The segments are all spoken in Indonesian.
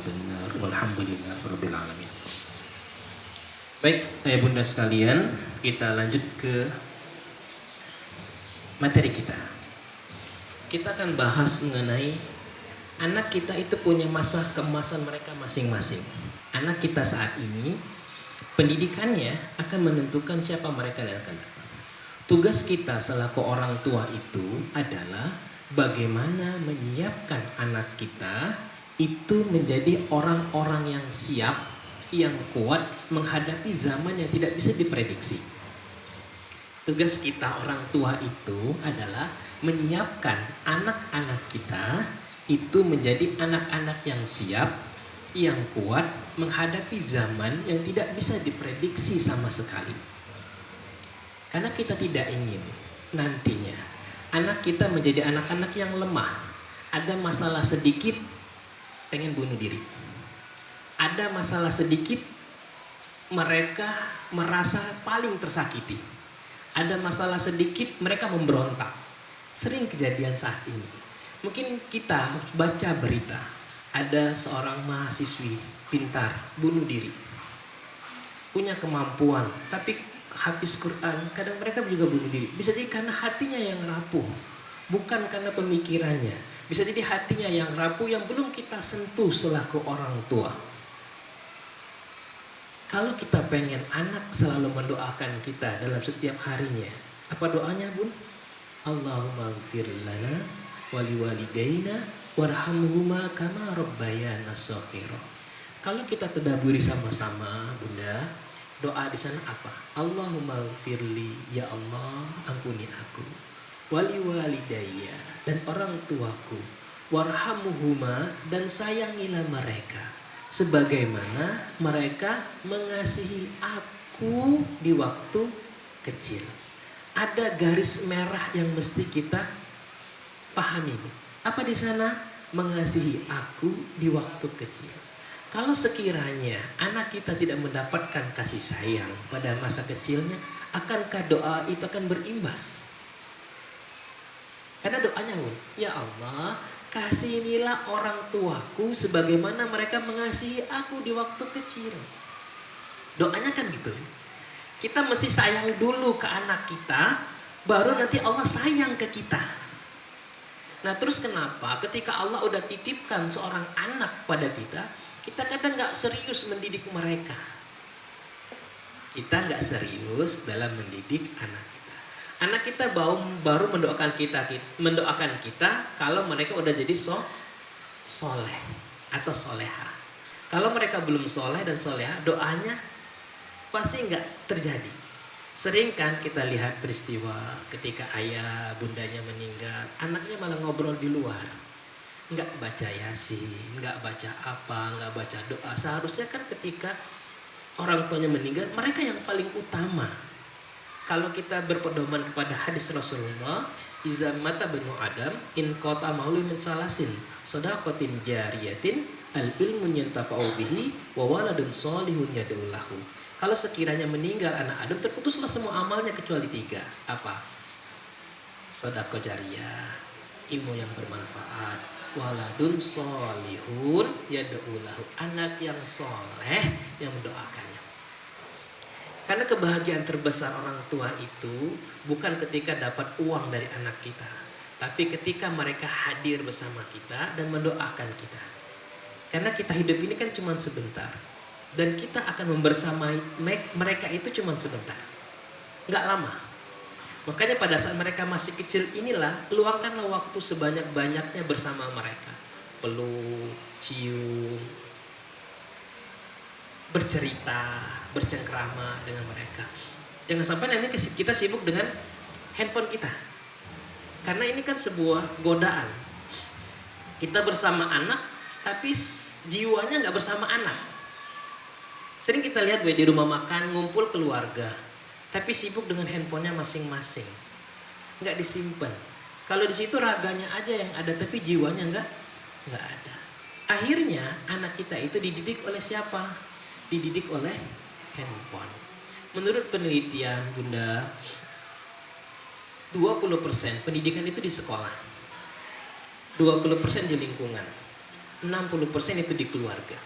benar. Walhamdulillahirabbil alamin. Baik, ayah bunda sekalian, kita lanjut ke materi kita. Kita akan bahas mengenai anak kita itu punya masa keemasan mereka masing-masing. Anak kita saat ini, pendidikannya akan menentukan siapa mereka yang akan datang. Tugas kita selaku orang tua itu adalah bagaimana menyiapkan anak kita itu menjadi orang-orang yang siap, yang kuat menghadapi zaman yang tidak bisa diprediksi. Tugas kita orang tua itu adalah menyiapkan anak-anak kita itu menjadi anak-anak yang siap, yang kuat menghadapi zaman yang tidak bisa diprediksi sama sekali. Karena kita tidak ingin nantinya anak kita menjadi anak-anak yang lemah. Ada masalah sedikit pengen bunuh diri. Ada masalah sedikit mereka merasa paling tersakiti. Ada masalah sedikit mereka memberontak. Sering kejadian saat ini. Mungkin kita baca berita, ada seorang mahasiswi pintar bunuh diri, punya kemampuan, tapi habis Quran, kadang mereka juga bunuh diri. Bisa jadi karena hatinya yang rapuh, bukan karena pemikirannya. Bisa jadi hatinya yang rapuh yang belum kita sentuh selaku orang tua. Kalau kita pengen anak selalu mendoakan kita dalam setiap harinya, apa doanya bun? Allahumma ighfir lana wali walidayna warhamhuma kama rabbayana shaghira. Kalau kita tadabburi sama-sama bunda, doa di sana apa? Allahumma ighfirli, ya Allah ampuni aku, wali walidayya, dan orang tuaku, warhamhuma, dan sayangilah mereka sebagaimana mereka mengasihi aku di waktu kecil. Ada garis merah yang mesti kita pahami. Apa di sana? Mengasihi aku di waktu kecil. Kalau sekiranya anak kita tidak mendapatkan kasih sayang pada masa kecilnya, akankah doa itu akan berimbas? Karena doanya, ya Allah, kasihinilah orang tuaku sebagaimana mereka mengasihi aku di waktu kecil. Doanya kan gitu. Kita mesti sayang dulu ke anak kita, baru nanti Allah sayang ke kita. Nah terus kenapa ketika Allah udah titipkan seorang anak pada kita, kita kadang gak serius mendidik mereka. Kita gak serius dalam mendidik anak kita. Anak kita baru mendoakan kita kalau mereka udah jadi soleh atau soleha. Kalau mereka belum soleh dan soleha, doanya pasti nggak terjadi. Sering kan kita lihat peristiwa ketika ayah bundanya meninggal, anaknya malah ngobrol di luar, nggak baca yasin, nggak baca apa, nggak baca doa. Seharusnya kan ketika orang tuanya meninggal, mereka yang paling utama. Kalau kita berpedoman kepada hadis Rasulullah, iza mata benu Adam in qata mauli min salasin shadaqatin jariyatin al ilmun yantafa'u bihi wa waladun shalihun yad'u lahu. Kalau sekiranya meninggal anak Adam, terputuslah semua amalnya kecuali 3. Apa? Sedekah jariyah, ilmu yang bermanfaat, waladun sholihun yad'u lahu, anak yang soleh yang mendoakannya. Karena kebahagiaan terbesar orang tua itu bukan ketika dapat uang dari anak kita, tapi ketika mereka hadir bersama kita dan mendoakan kita. Karena kita hidup ini kan cuma sebentar, dan kita akan membersamai mereka itu cuma sebentar, nggak lama. Makanya pada saat mereka masih kecil inilah, luangkanlah waktu sebanyak-banyaknya bersama mereka. Peluk, cium, bercerita, bercengkrama dengan mereka. Jangan sampai nanti kita sibuk dengan handphone kita. Karena ini kan sebuah godaan. Kita bersama anak, tapi jiwanya nggak bersama anak. Sering kita lihat di rumah makan ngumpul keluarga, tapi sibuk dengan handphonenya masing-masing, nggak disimpan. Kalau di situ raganya aja yang ada, tapi jiwanya nggak ada. Akhirnya anak kita itu dididik oleh siapa? Dididik oleh handphone. Menurut penelitian bunda, 20% pendidikan itu di sekolah, 20% di lingkungan. 60% itu di keluarga.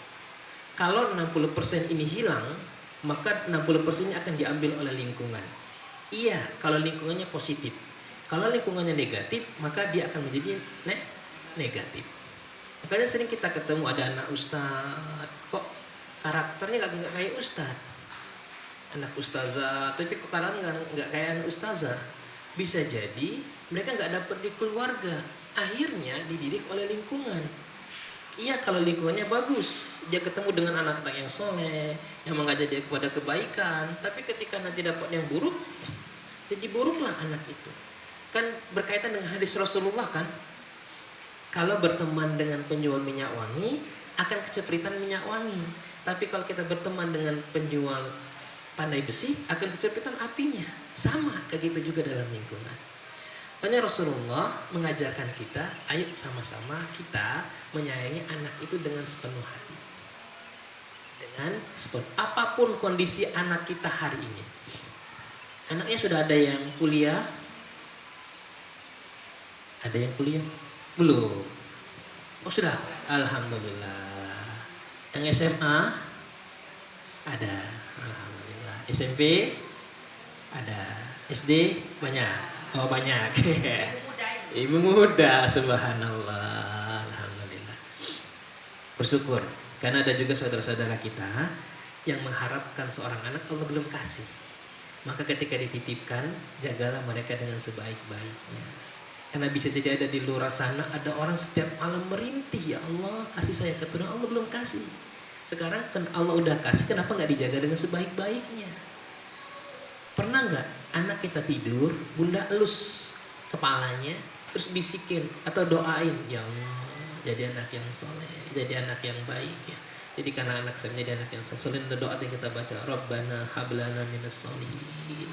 Kalau 60% ini hilang, maka 60% ini akan diambil oleh lingkungan. Iya, kalau lingkungannya positif. Kalau lingkungannya negatif, maka dia akan menjadi negatif. Makanya sering kita ketemu ada anak ustadz, kok karakternya nggak kayak ustadz, anak ustazah, tapi kok karakternya nggak kayak anak ustazah. Bisa jadi mereka nggak dapet di keluarga, akhirnya dididik oleh lingkungan. Iya, kalau lingkungannya bagus, dia ketemu dengan anak-anak yang soleh, yang mengajak dia kepada kebaikan. Tapi ketika nanti dapat yang buruk, jadi buruklah anak itu. Kan berkaitan dengan hadis Rasulullah kan, kalau berteman dengan penjual minyak wangi akan kecepritan minyak wangi, tapi kalau kita berteman dengan penjual pandai besi akan kecepritan apinya. Sama kayak gitu juga dalam lingkungan. Makanya Rasulullah mengajarkan kita, ayo sama-sama kita menyayangi anak itu dengan sepenuh hati, dengan apapun kondisi anak kita hari ini. Anaknya sudah ada yang kuliah, ada yang kuliah? Belum. Oh sudah, alhamdulillah. Yang SMA ada, alhamdulillah. SMP ada, SD banyak. Oh banyak. Ibu muda, subhanallah, alhamdulillah. Bersyukur karena ada juga saudara-saudara kita yang mengharapkan seorang anak Allah belum kasih. Maka ketika dititipkan, jagalah mereka dengan sebaik-baiknya. Karena bisa jadi ada di luar sana ada orang setiap malam merintih, ya Allah kasih saya keturunan, Allah belum kasih. Sekarang kan Allah udah kasih, kenapa nggak dijaga dengan sebaik-baiknya? Pernah nggak anak kita tidur, bunda elus kepalanya, terus bisikin atau doain, ya Allah jadi anak yang soleh, jadi anak yang baik ya. Jadi karena anak saya menjadi anak yang soleh, selain doa yang kita baca, Rabbana hablana minas solihin,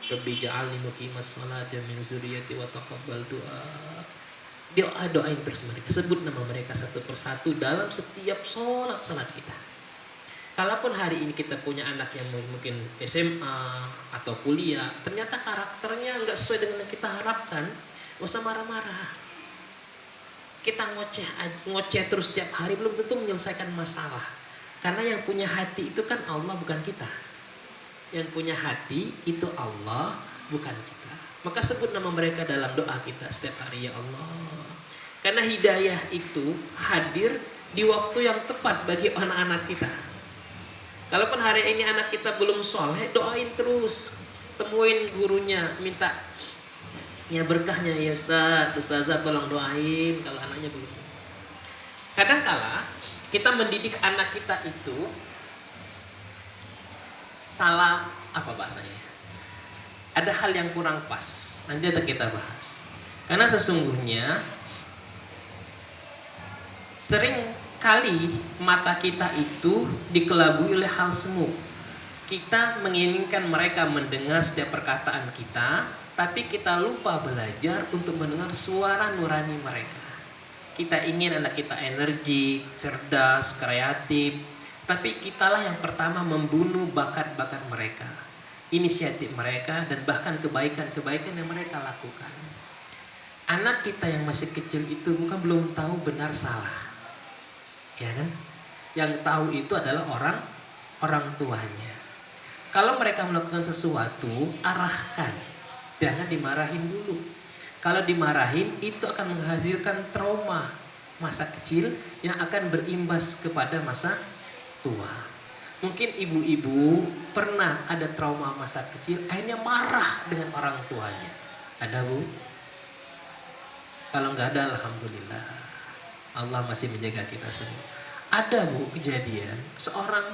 Rabbi ja'alni muqimas salati min zurriyyati wa taqabbal du'a. Doain terus mereka, sebut nama mereka satu persatu dalam setiap sholat kita. Kalaupun hari ini kita punya anak yang mungkin SMA atau kuliah, ternyata karakternya nggak sesuai dengan yang kita harapkan, nggak usah marah-marah. Kita ngoceh terus setiap hari belum tentu menyelesaikan masalah. Karena yang punya hati itu kan Allah, bukan kita. Yang punya hati itu Allah, bukan kita. Maka sebut nama mereka dalam doa kita setiap hari, ya Allah. Karena hidayah itu hadir di waktu yang tepat bagi anak-anak kita. Kalaupun hari ini anak kita belum soleh, doain terus. Temuin gurunya, minta ya berkahnya, ya Ustaz, Ustazah tolong doain kalau anaknya belum. Kadangkala kita mendidik anak kita itu salah, apa bahasanya? Ada hal yang kurang pas. Nanti akan kita bahas. Karena sesungguhnya sering kali mata kita itu dikelabui oleh hal semu. Kita menginginkan mereka mendengar setiap perkataan kita, tapi kita lupa belajar untuk mendengar suara nurani mereka. Kita ingin anak kita energik, cerdas, kreatif, tapi kitalah yang pertama membunuh bakat-bakat mereka, inisiatif mereka, dan bahkan kebaikan-kebaikan yang mereka lakukan. Anak kita yang masih kecil itu bukan belum tahu benar salah, ya kan? Yang tahu itu adalah orang tuanya. Kalau mereka melakukan sesuatu, arahkan, jangan dimarahin dulu. Kalau dimarahin itu akan menghasilkan trauma masa kecil yang akan berimbas kepada masa tua. Mungkin ibu-ibu pernah ada trauma masa kecil, akhirnya marah dengan orang tuanya. Ada Bu? Kalau nggak ada, alhamdulillah, Allah masih menjaga kita semua. Ada Bu kejadian seorang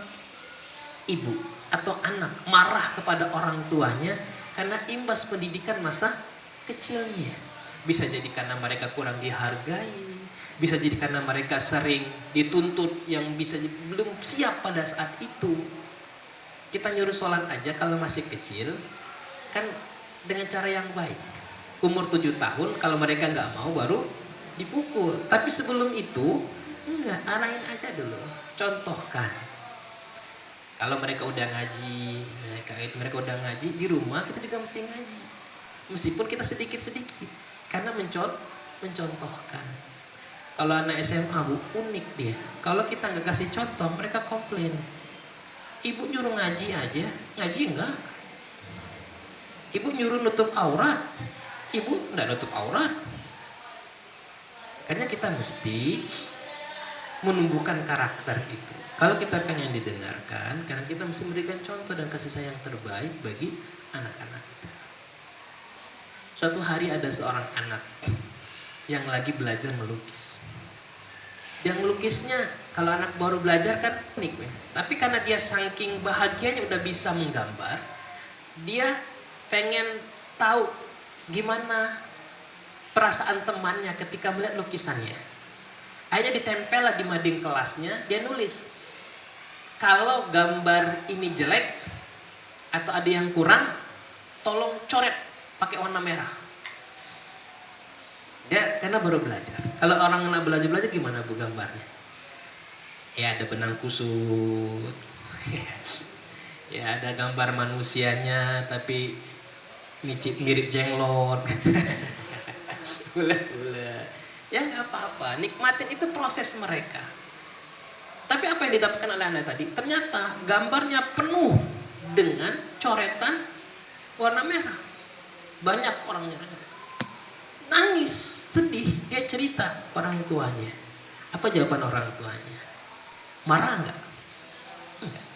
ibu atau anak marah kepada orang tuanya karena imbas pendidikan masa kecilnya. Bisa jadi karena mereka kurang dihargai, bisa jadi karena mereka sering dituntut yang bisa belum siap pada saat itu. Kita nyuruh sholat aja kalau masih kecil kan dengan cara yang baik. Umur 7 tahun kalau mereka nggak mau baru dipukul. Tapi sebelum itu enggak, arahin aja dulu, contohkan. Kalau mereka udah ngaji, mereka udah ngaji di rumah, kita juga mesti ngaji. Meskipun kita sedikit-sedikit, karena mencontohkan. Kalau anak SMA Bu, unik dia. Kalau kita nggak kasih contoh, mereka komplain. Ibu nyuruh ngaji aja, ngaji enggak. Ibu nyuruh nutup aurat, ibu nggak nutup aurat. Makanya kita mesti menumbuhkan karakter itu. Kalau kita pengen didengarkan, karena kita mesti memberikan contoh dan kasih sayang terbaik bagi anak-anak kita. Suatu hari ada seorang anak yang lagi belajar melukis. Yang melukisnya, kalau anak baru belajar kan unik, tapi karena dia saking bahagianya udah bisa menggambar, dia pengen tahu gimana perasaan temannya ketika melihat lukisannya. Akhirnya ditempel di mading kelasnya, dia nulis, kalau gambar ini jelek atau ada yang kurang, tolong coret pakai warna merah. Dia karena baru belajar. Kalau orang anak belajar gimana Bu gambarnya? Ya ada benang kusut, ya ada gambar manusianya tapi mirip jenglot. Gula-gula. Ya nggak apa-apa, nikmatin itu proses mereka. Tapi apa yang didapatkan oleh anak tadi? Ternyata gambarnya penuh dengan coretan warna merah. Banyak orangnya nangis, sedih, dia cerita ke orang tuanya. Apa jawaban orang tuanya? Marah nggak? Enggak.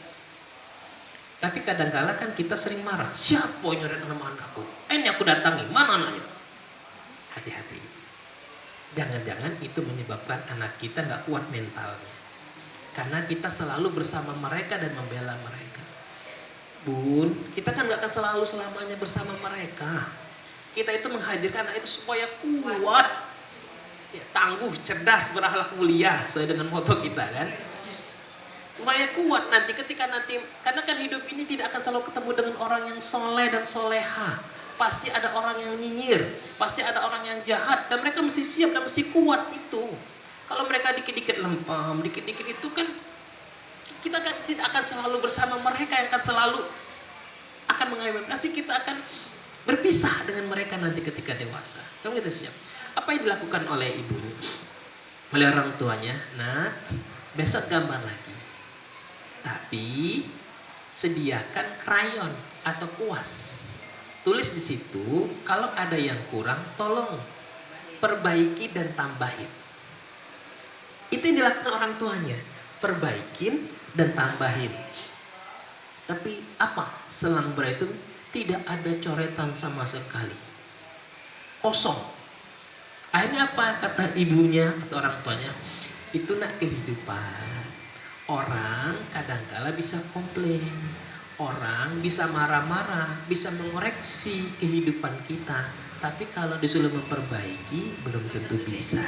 Tapi kadang-kala kan kita sering marah. Siapa yang nyoret nama anakku? Ini aku datangi, mana anaknya? Hati-hati. Jangan-jangan itu menyebabkan anak kita nggak kuat mentalnya. Karena kita selalu bersama mereka dan membela mereka. Bun, kita kan nggak akan selalu selamanya bersama mereka. Kita itu menghadirkan anak itu supaya kuat, ya, tangguh, cerdas, berakhlak mulia, sesuai dengan moto kita kan. Supaya kuat nanti ketika nanti, karena kan hidup ini tidak akan selalu ketemu dengan orang yang soleh dan soleha. Pasti ada orang yang nyinyir, pasti ada orang yang jahat, dan mereka mesti siap dan mesti kuat itu. Kalau mereka dikit-dikit lempam, dikit-dikit itu kan, kita kan tidak akan selalu bersama mereka yang akan selalu akan mengayomi. Nanti kita akan berpisah dengan mereka nanti ketika dewasa. Kamu kita siap. Apa yang dilakukan oleh ibunya, oleh orang tuanya? Nah, besok gambar lagi. Tapi sediakan krayon atau kuas. Tulis di situ, kalau ada yang kurang, tolong perbaiki dan tambahin. Itu yang dilakukan orang tuanya, perbaikin dan tambahin. Tapi apa? Selang itu tidak ada coretan sama sekali, kosong. Akhirnya apa kata ibunya atau orang tuanya? Itu nak kehidupan. Orang kadangkala bisa komplain, orang bisa marah-marah, bisa mengoreksi kehidupan kita. Tapi kalau disuruh memperbaiki, belum tentu bisa.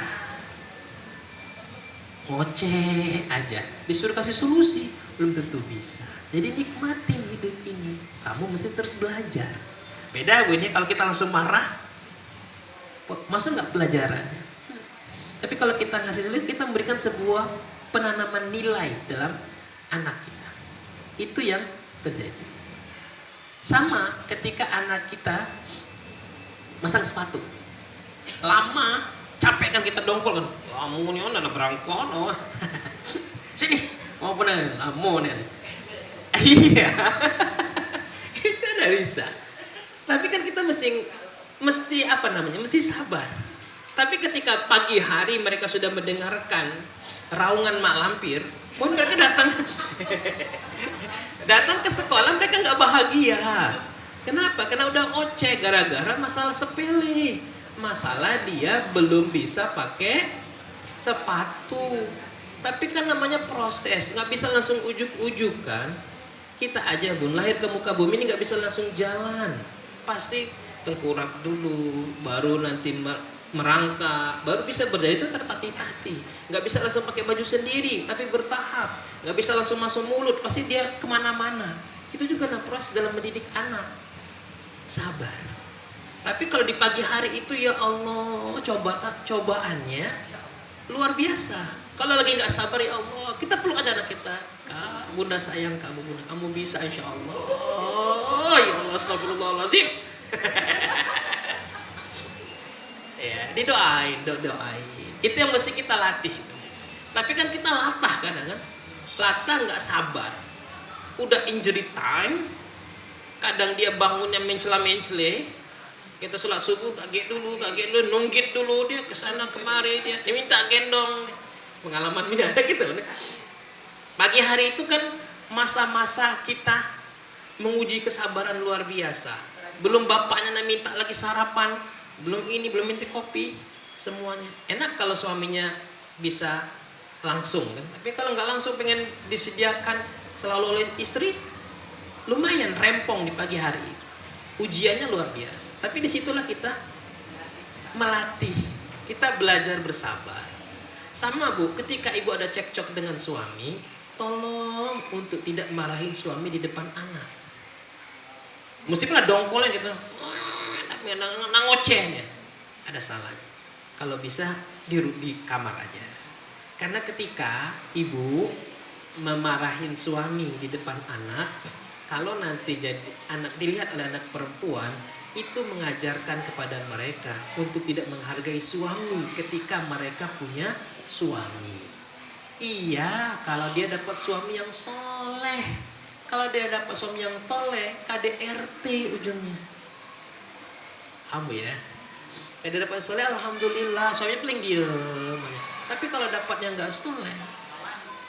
Ngoceh aja, disuruh kasih solusi, belum tentu bisa. Jadi nikmatin hidup ini. Kamu mesti terus belajar. Beda Bu ini kalau kita langsung marah, masuk nggak pelajarannya? Tapi kalau kita ngasih solusi, kita memberikan sebuah penanaman nilai dalam anak kita. Itu yang terjadi. Sama ketika anak kita masang sepatu, lama capek kan kita dongkol kan, kamu nih anak berangkot, oh. Sini, mau pernah lama nih. Iya, itu udah bisa. Tapi kan kita mesti apa namanya, mesti sabar. Tapi ketika pagi hari mereka sudah mendengarkan raungan mak lampir, pun mereka datang ke sekolah, mereka nggak bahagia. Kenapa? Karena udah oceh gara-gara masalah sepele. Masalah dia belum bisa pakai sepatu. Tapi kan namanya proses, nggak bisa langsung ujuk-ujuk kan. Kita aja Bun, lahir ke muka bumi ini nggak bisa langsung jalan. Pasti tengkurap dulu, baru nanti merangkak, baru bisa berjalan. Itu tertati-tati. Nggak bisa langsung pakai baju sendiri, tapi bertahap. Nggak bisa langsung masuk mulut, pasti dia kemana-mana. Itu juga proses dalam mendidik anak. Sabar. Tapi kalau di pagi hari itu ya Allah, cobaannya luar biasa. Kalau lagi nggak sabar ya Allah, kita peluk aja anak kita. Kak, Bunda sayang kamu, Bunda. Kamu bisa insya Allah. Oh ya Allah, astagfirullahaladzim. Ya, didoain. Itu yang mesti kita latih. Tapi kan kita latah kadang kan. Latah nggak sabar. Udah injury time, kadang dia bangunnya mencela-mencele. Kita sholat subuh kaget dulu, nunggit dulu, dia kesana kemari, dia minta gendong. Pengalaman ini ada gitu. Pagi hari itu kan masa-masa kita menguji kesabaran luar biasa. Belum bapaknya minta lagi sarapan, belum ini, belum minta kopi, semuanya. Enak kalau suaminya bisa langsung kan. Tapi kalau nggak langsung pengen disediakan selalu oleh istri, lumayan rempong di pagi hari. Ujiannya luar biasa. Tapi disitulah kita melatih, kita belajar bersabar. Sama Bu, ketika ibu ada cekcok dengan suami, tolong untuk tidak marahin suami di depan anak. Mesti pernah dongkolnya gitu, ngoceh ya. Ada salahnya. Kalau bisa di kamar aja. Karena ketika ibu memarahin suami di depan anak, kalau nanti jadi anak dilihat oleh anak perempuan, itu mengajarkan kepada mereka untuk tidak menghargai suami ketika mereka punya suami. Iya, kalau dia dapat suami yang soleh, kalau dia dapat suami yang toleh, KDRT ujungnya. Kamu ya, kalau dia dapat soleh, alhamdulillah, suaminya paling diem. Tapi kalau dapatnya nggak soleh,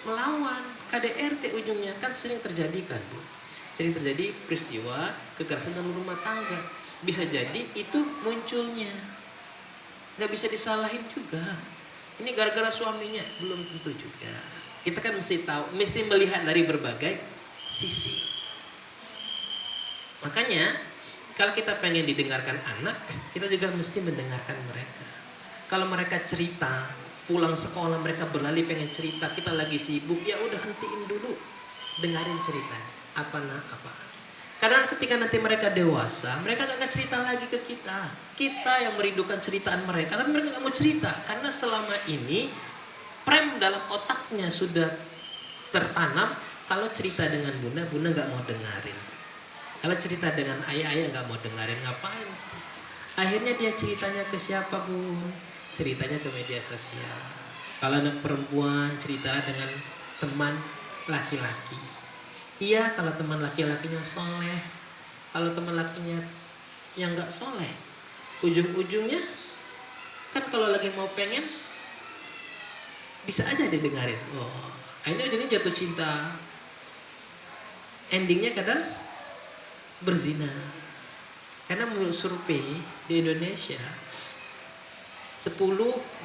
melawan, KDRT ujungnya. Kan sering terjadi kan Bu, sering terjadi peristiwa kekerasan dalam rumah tangga. Bisa jadi itu munculnya, nggak bisa disalahin juga. Ini gara-gara suaminya, belum tentu juga. Kita kan mesti tahu, mesti melihat dari berbagai sisi. Makanya kalau kita pengen didengarkan anak, kita juga mesti mendengarkan mereka. Kalau mereka cerita, pulang sekolah mereka berlari pengen cerita, kita lagi sibuk, ya udah hentiin dulu, dengarin cerita apa. Karena ketika nanti mereka dewasa, mereka gak akan cerita lagi ke kita. Kita yang merindukan ceritaan mereka, tapi mereka gak mau cerita. Karena selama ini, prem dalam otaknya sudah tertanam, kalau cerita dengan bunda gak mau dengerin. Kalau cerita dengan ayah gak mau dengerin, ngapain cerita? Akhirnya dia ceritanya ke siapa Bu? Ceritanya ke media sosial. Kalau anak perempuan, ceritalah dengan teman laki-laki. Iya, kalau teman laki-lakinya soleh. Kalau teman lakinya yang gak soleh, ujung-ujungnya kan kalau lagi mau pengen, bisa aja didengarin. Oh, ini ujungnya jatuh cinta. Endingnya kadang berzina. Karena menurut survei di Indonesia, 10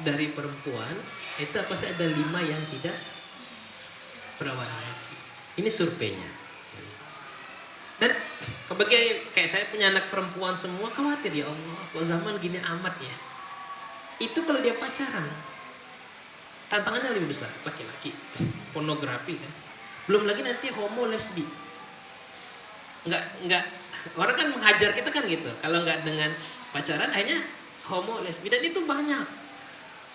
dari perempuan itu pasti ada 5 yang tidak perawan lagi. Ini surveinya. Dan kebagian kayak saya punya anak perempuan semua khawatir, ya Allah, kok zaman gini amat ya. Itu kalau dia pacaran, tantangannya lebih besar. Laki-laki, pornografi kan. Belum lagi nanti homo lesbi. Enggak orang kan menghajar kita kan gitu. Kalau nggak dengan pacaran, akhirnya homo lesbi. Dan itu banyak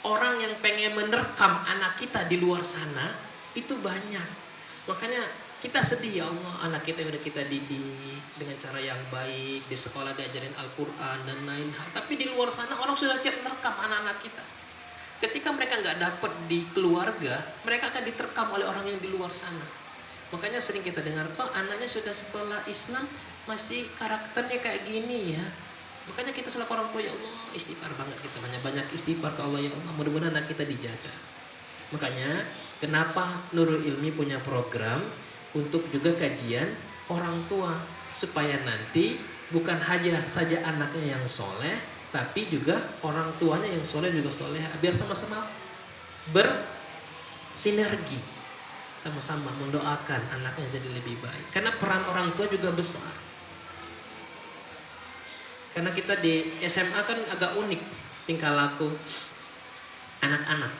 orang yang pengen menerkam anak kita di luar sana, itu banyak. Makanya kita sedih, ya Allah, anak kita udah kita didik dengan cara yang baik, di sekolah diajarin Al-Quran dan lain hal. Tapi di luar sana orang sudah siap menerkam anak-anak kita. Ketika mereka nggak dapat di keluarga, mereka akan diterkam oleh orang yang di luar sana. Makanya sering kita dengar, Pak, anaknya sudah sekolah Islam masih karakternya kayak gini ya. Makanya kita selaku orang tua, ya Allah, istighfar banget kita, banyak-banyak istighfar ke Allah, ya Allah, mudah-mudahan anak kita dijaga. Makanya kenapa Nurul Ilmi punya program untuk juga kajian orang tua, supaya nanti bukan saja anaknya yang soleh, tapi juga orang tuanya yang soleh juga soleh, biar sama-sama bersinergi, sama-sama mendoakan anaknya jadi lebih baik. Karena peran orang tua juga besar. Karena kita di SMA kan agak unik tingkah laku anak-anak.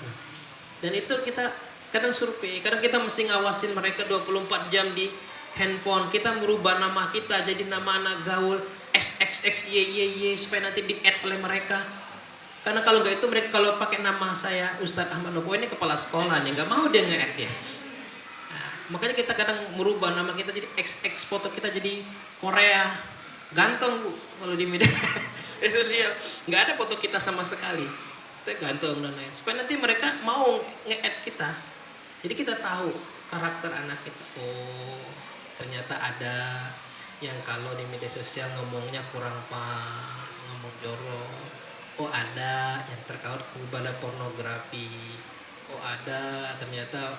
Dan itu kita kadang survei, kadang kita mesti ngawasin mereka 24 jam di handphone. Kita merubah nama kita jadi nama anak gaul XXXYYY supaya nanti di-add oleh mereka. Karena kalau nggak itu, mereka kalau pakai nama saya Ustadz Ahmad Nopo, ini kepala sekolah nih, nggak mau dia nge-add ya. Nah, makanya kita kadang merubah nama kita jadi XX, foto kita jadi Korea. Ganteng Bu kalau di media sosial, nggak ada foto kita sama sekali. kita gantung dan lain. Supaya nanti mereka mau nge-add kita. Jadi kita tahu karakter anak kita. Oh, ternyata ada yang kalau di media sosial ngomongnya kurang pas, ngomong jorok. Oh, ada yang terkait kepada pornografi. Oh, ada ternyata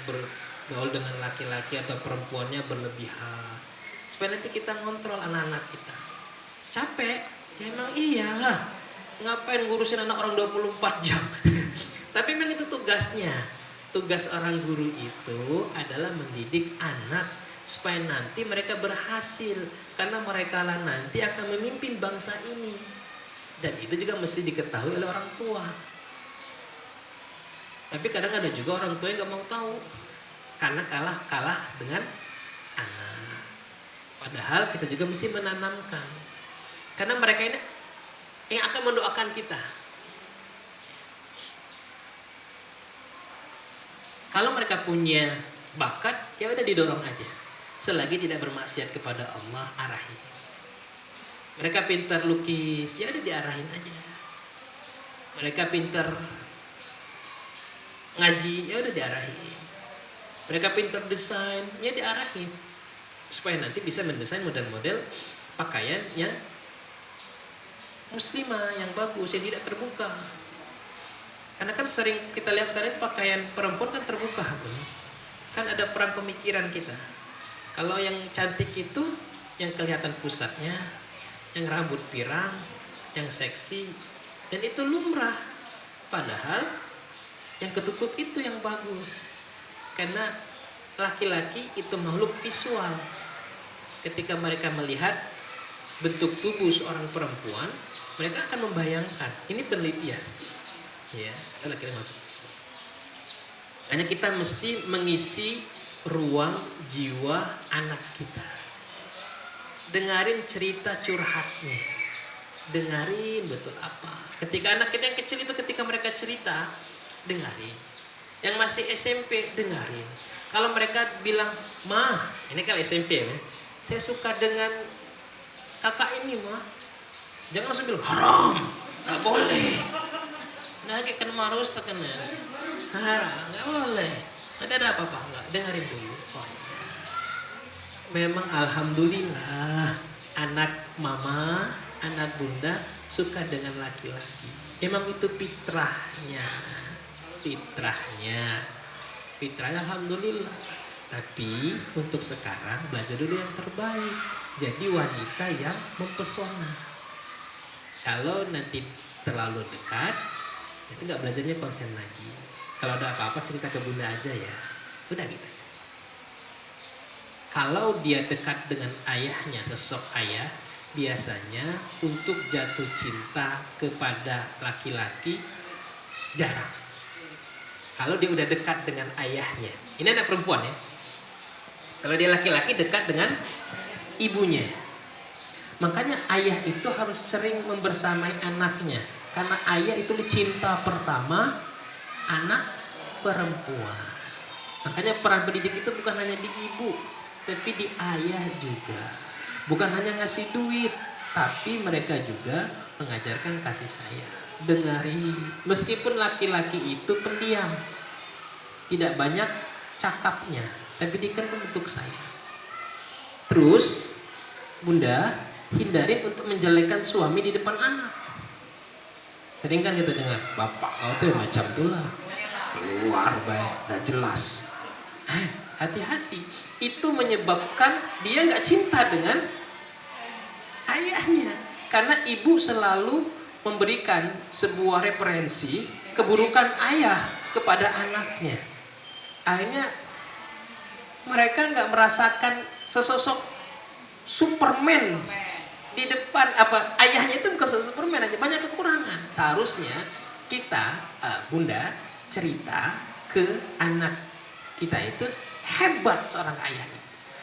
bergaul dengan laki-laki atau perempuannya berlebihan. Supaya nanti kita ngontrol anak-anak kita. Capek? Ya emang iya. Ngapain ngurusin anak orang 24 jam? Tapi memang itu tugasnya. Tugas orang guru itu adalah mendidik anak supaya nanti mereka berhasil, karena mereka lah nanti akan memimpin bangsa ini. Dan itu juga mesti diketahui oleh orang tua. Tapi kadang ada juga orang tua yang gak mau tahu karena kalah dengan anak. Padahal kita juga mesti menanamkan, karena mereka ini yang akan mendoakan kita. Kalau mereka punya bakat, ya udah didorong aja. Selagi tidak bermaksiat kepada Allah, arahin. Mereka pintar lukis, ya udah diarahin aja. Mereka pintar ngaji, ya udah diarahin. Mereka pintar desain, ya diarahin. Supaya nanti bisa mendesain model-model pakaiannya muslimah yang bagus, yang tidak terbuka. Karena kan sering kita lihat sekarang pakaian perempuan kan terbuka, kan ada perang pemikiran kita. Kalau yang cantik itu yang kelihatan pusatnya, yang rambut pirang, yang seksi, dan itu lumrah. Padahal yang ketutup itu yang bagus. Karena laki-laki itu makhluk visual. Ketika mereka melihat bentuk tubuh seorang perempuan, mereka akan membayangkan. Ini penelitian. Ya, laki-laki masuk Islam. Hanya kita mesti mengisi ruang jiwa anak kita. Dengarin cerita curhatnya. Dengarin betul apa. Ketika anak kita yang kecil itu, ketika mereka cerita, dengarin. Yang masih SMP, dengarin. Kalau mereka bilang, "Ma, ini kan SMP ya, saya suka dengan kakak ini, Ma." Jangan langsung bilang, "Haram, nggak boleh." Nah, kayak kena marus terkena. Haram, nggak boleh. Ada apa-apa? Nggak, dengerin dulu. Oh, memang alhamdulillah anak mama, anak bunda suka dengan laki-laki. Emang itu fitrahnya. Fitrahnya alhamdulillah. Tapi untuk sekarang belajar dulu yang terbaik. Jadi wanita yang mempesona. Kalau nanti terlalu dekat, itu nggak belajarnya konsen lagi. Kalau ada apa-apa cerita ke bunda aja ya. Udah gitu. Kalau dia dekat dengan ayahnya, sosok ayah, biasanya untuk jatuh cinta kepada laki-laki jarang. Kalau dia udah dekat dengan ayahnya. Ini anak perempuan ya. Kalau dia laki-laki dekat dengan ibunya. Makanya ayah itu harus sering membersamai anaknya. Karena ayah itu cinta pertama anak perempuan. Makanya peran pendidik itu bukan hanya di ibu, tapi di ayah juga. Bukan hanya ngasih duit, tapi mereka juga mengajarkan kasih sayang. Dengarin. Meskipun laki-laki itu pendiam, tidak banyak cakapnya, tapi dia kan bentuk sayang. Terus, bunda, hindarin untuk menjelekkan suami di depan anak. Sering kan kita dengar, "Bapak kau tuh macam itulah, keluar baik, udah jelas." Hati-hati, itu menyebabkan dia nggak cinta dengan ayahnya, karena ibu selalu memberikan sebuah referensi keburukan ayah kepada anaknya. Akhirnya mereka nggak merasakan sesosok Superman di depan ayahnya itu bukan Superman aja, banyak kekurangan. Seharusnya kita bunda cerita ke anak kita itu hebat seorang ayah itu.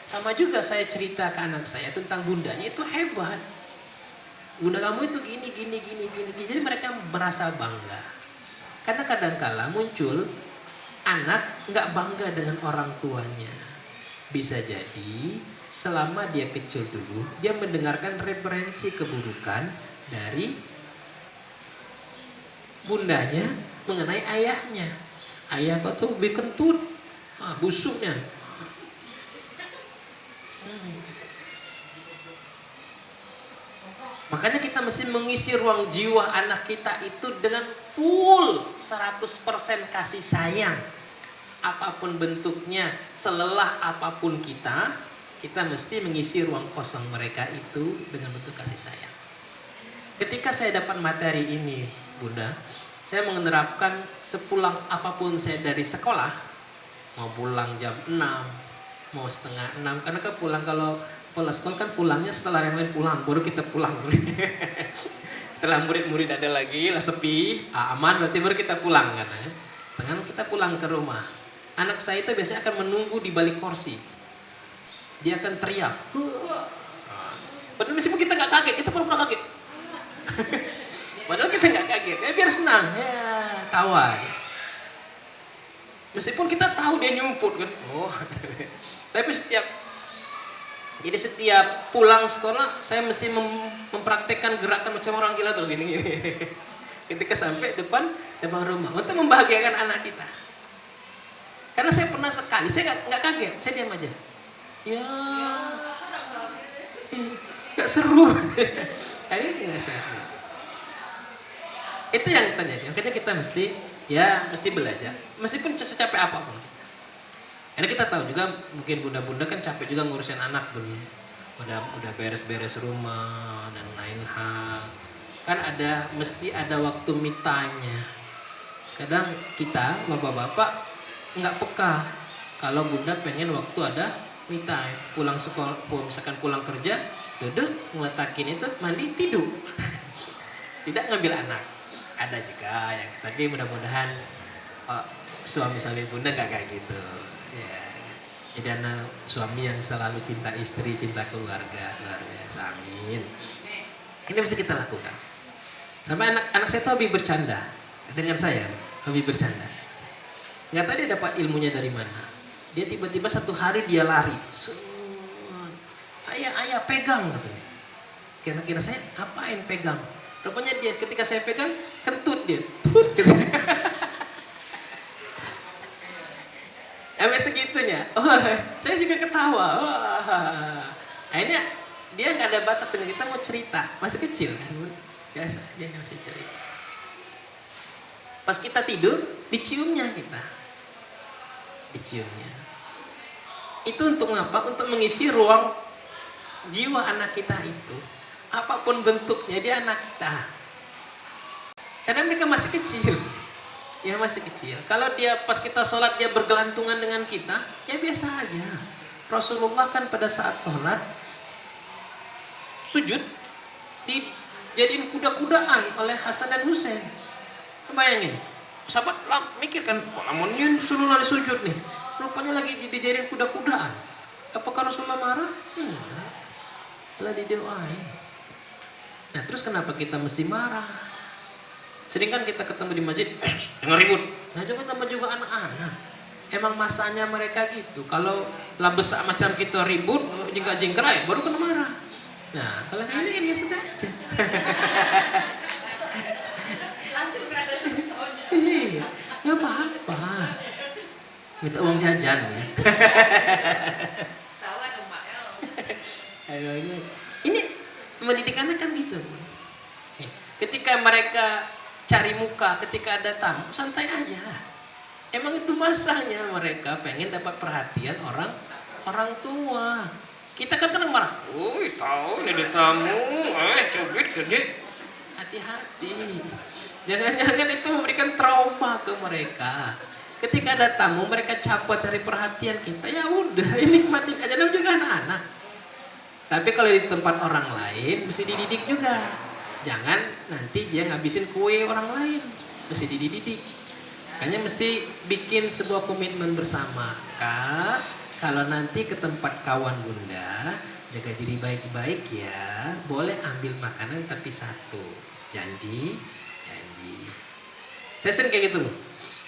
Sama juga saya cerita ke anak saya tentang bundanya itu hebat. Bunda kamu itu gini. Jadi mereka merasa bangga. Karena kadangkala muncul anak nggak bangga dengan orang tuanya. Bisa jadi selama dia kecil dulu, dia mendengarkan referensi keburukan dari bundanya mengenai ayahnya. Ayah kau tuh lebih kentut, busuknya. Makanya kita mesti mengisi ruang jiwa anak kita itu dengan full 100% kasih sayang. Apapun bentuknya, selelah apapun kita mesti mengisi ruang kosong mereka itu dengan bentuk kasih sayang. Ketika saya dapat materi ini, Bunda, saya menerapkan sepulang apapun saya dari sekolah, mau pulang jam 6, mau setengah 6, karena kan pulang kalau sekolah kan pulangnya setelah yang lain pulang, baru kita pulang. Setelah murid-murid ada lagi, lah sepi, aman, berarti baru kita pulang kan. Setengah kita pulang ke rumah. Anak saya itu biasanya akan menunggu di balik kursi. Dia akan teriak. Padahal meskipun kita nggak kaget, kita pura-pura kaget. Padahal kita nggak kaget, ya biar senang, ya tawa. Meskipun kita tahu dia nyumput kan, tapi setiap pulang sekolah saya mesti mempraktekkan gerakan macam orang gila terus gini. Ketika sampai depan rumah untuk membahagiakan anak kita. Karena saya pernah sekali, saya nggak kaget, saya diam aja. Ya, nggak seru. Ini nggak seru. Itu yang terjadi. Makanya kita mesti belajar, meskipun secapek apapun. Karena kita tahu juga mungkin bunda-bunda kan capek juga ngurusin anak Bun. Udah beres-beres rumah dan lain hal. Kan mesti ada waktu me time-nya. Kadang kita bapak-bapak nggak peka kalau bunda pengen waktu ada me time. Pulang sekolah, misalkan pulang kerja, duduk ngeletakin itu mandi tidur. Tidak ngambil anak. Ada juga yang, tapi mudah-mudahan suami bunda nggak kayak gitu. Ya, jadi anak suami yang selalu cinta istri, cinta keluarga, luar biasa, amin. Ini bisa kita lakukan. Sampai anak saya tuh hobi bercanda dengan saya, hobi bercanda. Nggak tahu dia dapat ilmunya dari mana. Dia tiba-tiba satu hari dia lari, ayah pegang katanya. Kira-kira saya apain pegang? Rupanya dia ketika saya pegang kentut dia, gitu. Sampai segitunya, saya juga ketawa. Akhirnya dia nggak ada batas dengan kita mau cerita, masih kecil kan, biasa aja masih cerita. Pas kita tidur, diciumnya kita, diciumnya. Itu untuk apa? Untuk mengisi ruang jiwa anak kita itu, apapun bentuknya dia anak kita. Karena mereka masih kecil. Ya masih kecil. Kalau dia pas kita sholat dia bergelantungan dengan kita, ya biasa aja. Rasulullah kan pada saat sholat sujud dijadiin kuda-kudaan oleh Hasan dan Husain. Bayangin, sahabat mikir kan, lamunnya Rasulullah sujud nih, rupanya lagi dijadiin kuda-kudaan. Apakah Rasulullah marah? Enggak, malah didoain. Nah terus kenapa kita mesti marah? Sering kan kita ketemu di masjid, jangan ribut. Nah jangan tambah juga anak-anak. Emang masanya mereka gitu. Kalau lah besar macam kita ribut, jingkrak-jingkrak, baru kena marah. Nah kalau kayak ini kan ya sudah aja. Nggak apa-apa. Minta uang jajan ya. Ini mendidik anak kan gitu. Ketika mereka cari muka, ketika ada tamu, santai aja. Emang itu masanya mereka pengen dapat perhatian orang tua. Kita kan kadang marah, tahu ini ada tamu, cubit gede. Hati-hati. Jangan-jangan itu memberikan trauma ke mereka. Ketika ada tamu, mereka capek cari perhatian kita, ya udah, nikmatin aja. Dan juga anak-anak. Tapi kalau di tempat orang lain, mesti dididik juga. Jangan nanti dia ngabisin kue orang lain, mesti dididik. Makanya mesti bikin sebuah komitmen bersama. Kak, kalau nanti ke tempat kawan bunda, jaga diri baik-baik ya. Boleh ambil makanan tapi satu. Janji, janji. Saya sering kayak gitu loh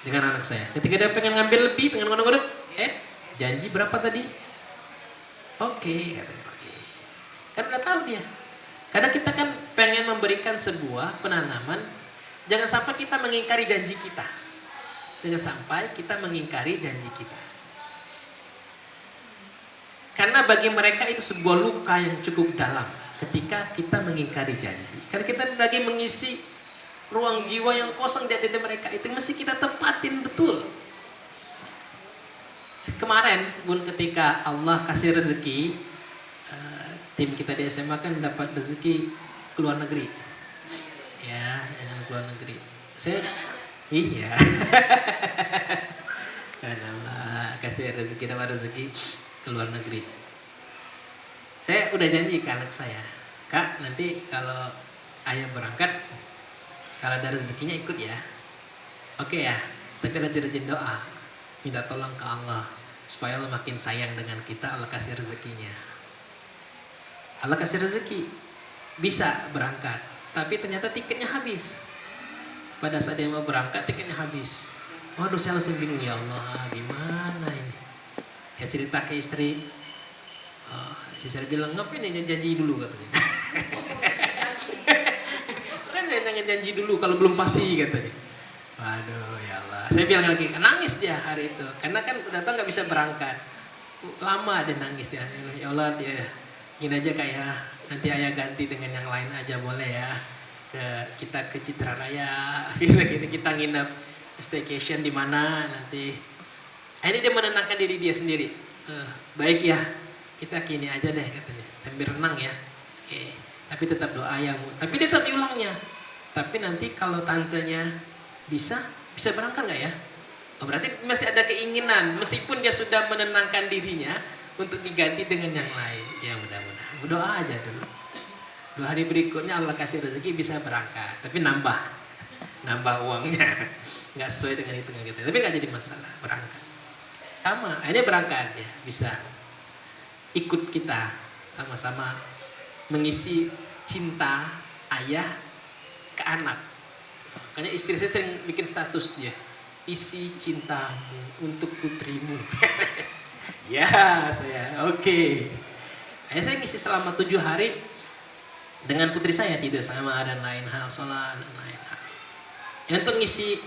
dengan anak saya. Ketika dia pengen ngambil lebih, pengen ngodok-ngodok, janji berapa tadi? Oke, katanya oke. Kan udah tahu dia. Karena kita kan pengen memberikan sebuah penanaman Jangan sampai kita mengingkari janji kita. Jangan sampai kita mengingkari janji kita. Karena bagi mereka itu sebuah luka yang cukup dalam ketika kita mengingkari janji. Karena kita lagi mengisi ruang jiwa yang kosong di hati mereka, itu mesti kita tepatin betul. Kemarin pun ketika Allah kasih rezeki, tim kita di SMA kan dapat rezeki ke luar negeri. Ya, yang ke luar negeri. Iya. Karena Allah kasih rezeki, dapat rezeki ke luar negeri. Saya udah janji ke anak saya, Kak, nanti kalau ayah berangkat, kalau ada rezekinya ikut ya. Oke ya, tapi rajin-rajin doa, minta tolong ke Allah supaya Allah makin sayang dengan kita, Allah kasih rezekinya. Allah kasih rezeki, bisa berangkat, tapi ternyata tiketnya habis. Pada saat dia mau berangkat, tiketnya habis. Waduh, saya langsung bingung, ya Allah, gimana ini? Ya cerita ke istri, saya bilang, ngapain ya janji dulu katanya. Kan jangan janji dulu kalau belum pasti katanya. Waduh, ya Allah. Saya bilang lagi, nangis dia hari itu, karena kan datang nggak bisa berangkat. Lama dia nangis dia. Ya Allah, dia gini aja kayak nanti ayah ganti dengan yang lain aja boleh ya. Kita ke Citra Raya, kita nginep staycation di mana nanti. Akhirnya dia menenangkan diri dia sendiri. Baik ya, kita kini aja deh katanya, sambil renang ya. Oke. Tapi tetap doa ya, tapi dia tetap diulangnya. Tapi nanti kalau tantenya bisa berangkat nggak ya? Oh, berarti masih ada keinginan, meskipun dia sudah menenangkan dirinya untuk diganti dengan yang lain. Ya mudah-mudahan, berdoa aja dulu. 2 hari berikutnya Allah kasih rezeki bisa berangkat, tapi nambah uangnya, nggak sesuai dengan hitungan kita. Tapi nggak jadi masalah, berangkat. Sama, akhirnya berangkat ya, bisa ikut kita sama-sama mengisi cinta ayah ke anak. Makanya istri saya sering bikin status dia, isi cintamu untuk putrimu. Ya saya oke. Akhirnya saya ngisi selama 7 hari dengan putri saya, tidur sama dan lain hal, sholat dan lain hal. Untuk ngisi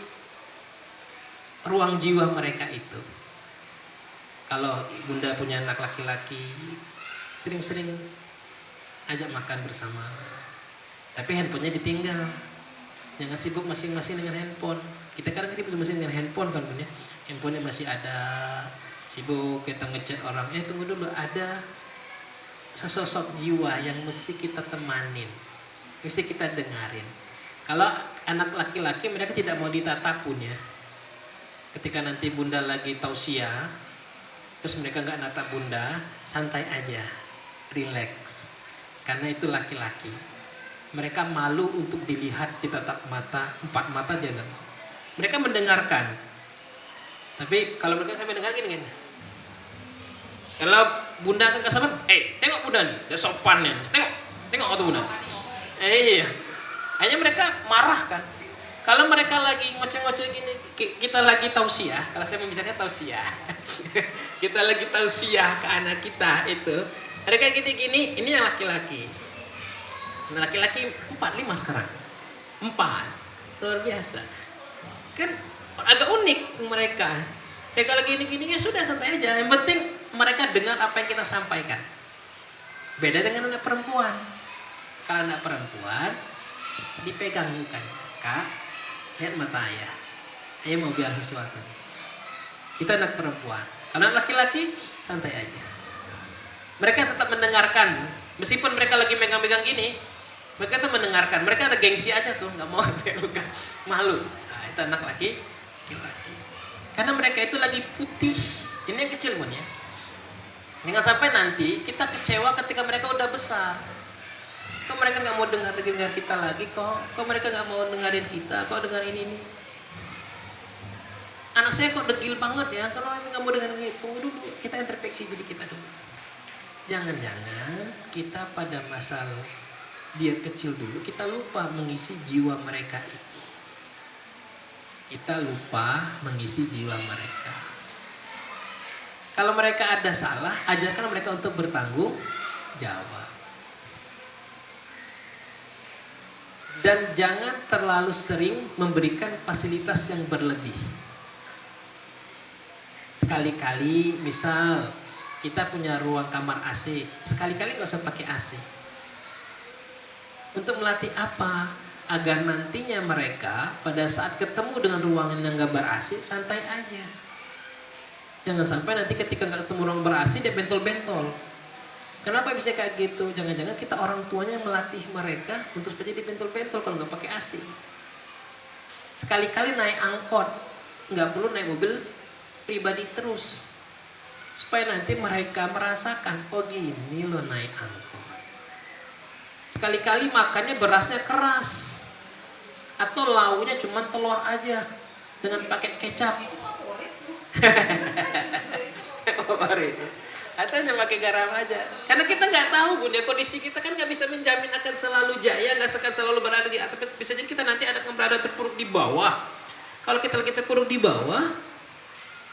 ruang jiwa mereka itu. Kalau bunda punya anak laki-laki, sering-sering ajak makan bersama. Tapi handphonenya ditinggal. Jangan sibuk masing-masing dengan handphone. Kita kadang sibuk masing-masing dengan handphone kan punya. Handphonenya masih ada, sibuk kita ngechat orang. Tunggu dulu, ada sesosok jiwa yang mesti kita temanin, mesti kita dengarin. Kalau anak laki-laki mereka tidak mau ditatap pun ya. Ketika nanti bunda lagi tausiah, terus mereka nggak natap bunda, santai aja, relax. Karena itu laki-laki. Mereka malu untuk dilihat, ditatap mata, 4 mata dia nggak mau. Mereka mendengarkan. Tapi kalau mereka sampai dengar gini. Kalau bunda kan kesabaran, tengok bunda nih, dia sopan nih. Tengok waktu bunda. Iya. Hanya mereka marah kan. Kalau mereka lagi ngoceh-ngoceh gini, kita lagi tausiah, kalau saya membicarakan tausiah. Kita lagi tausiah ke anak kita itu. Mereka gini-gini, ini yang laki-laki. Laki-laki 4-5 sekarang. 4. Luar biasa. Kan agak unik mereka. Mereka lagi gini-gini ya sudah santai aja. Yang penting mereka dengar apa yang kita sampaikan. Beda dengan anak perempuan. Kalau anak perempuan dipegang mukanya. Kak, lihat mata ayah. Ayah mau bilang sesuatu. Kita anak perempuan. Kalau anak laki-laki santai aja. Mereka tetap mendengarkan. Meskipun mereka lagi megang-megang gini, mereka tuh mendengarkan. Mereka ada gengsi aja tuh, nggak mau malu. Nah, itu anak laki-laki. Karena mereka itu lagi putih. Ini yang kecil pun ya. Jangan sampai nanti kita kecewa ketika mereka udah besar. Kok mereka nggak mau dengar kita lagi kok? Kok mereka nggak mau dengerin kita? Kok dengerin ini? Anak saya kok degil banget ya? Kalau nggak mau dengerin ini, tunggu dulu. Kita introspeksi diri kita dulu. Jangan-jangan kita pada masa dia kecil dulu kita lupa mengisi jiwa mereka itu. Kita lupa mengisi jiwa mereka. Kalau mereka ada salah, ajarkan mereka untuk bertanggung jawab. Dan jangan terlalu sering memberikan fasilitas yang berlebih. Sekali-kali misal kita punya ruang kamar AC, sekali-kali nggak usah pakai AC. Untuk melatih apa? Agar nantinya mereka pada saat ketemu dengan ruangan yang nggak ber-AC, santai aja. Jangan sampai nanti ketika nggak ketemu ruang ber-AC dia bentol-bentol. Kenapa bisa kayak gitu? Jangan-jangan kita orang tuanya melatih mereka untuk supaya dia bentol-bentol kalau nggak pakai AC. Sekali-kali naik angkot, nggak perlu naik mobil pribadi terus, supaya nanti mereka merasakan, oh gini loh naik angkot. Sekali-kali makannya berasnya keras, atau launya cuma telur aja dengan pakai kecap. Favorit. Atau hanya pakai garam aja. Karena kita nggak tahu bun ya, kondisi kita kan nggak bisa menjamin akan selalu jaya, nggak akan selalu berada di atas. Bisa jadi kita nanti akan berada terpuruk di bawah. Kalau kita lagi terpuruk di bawah,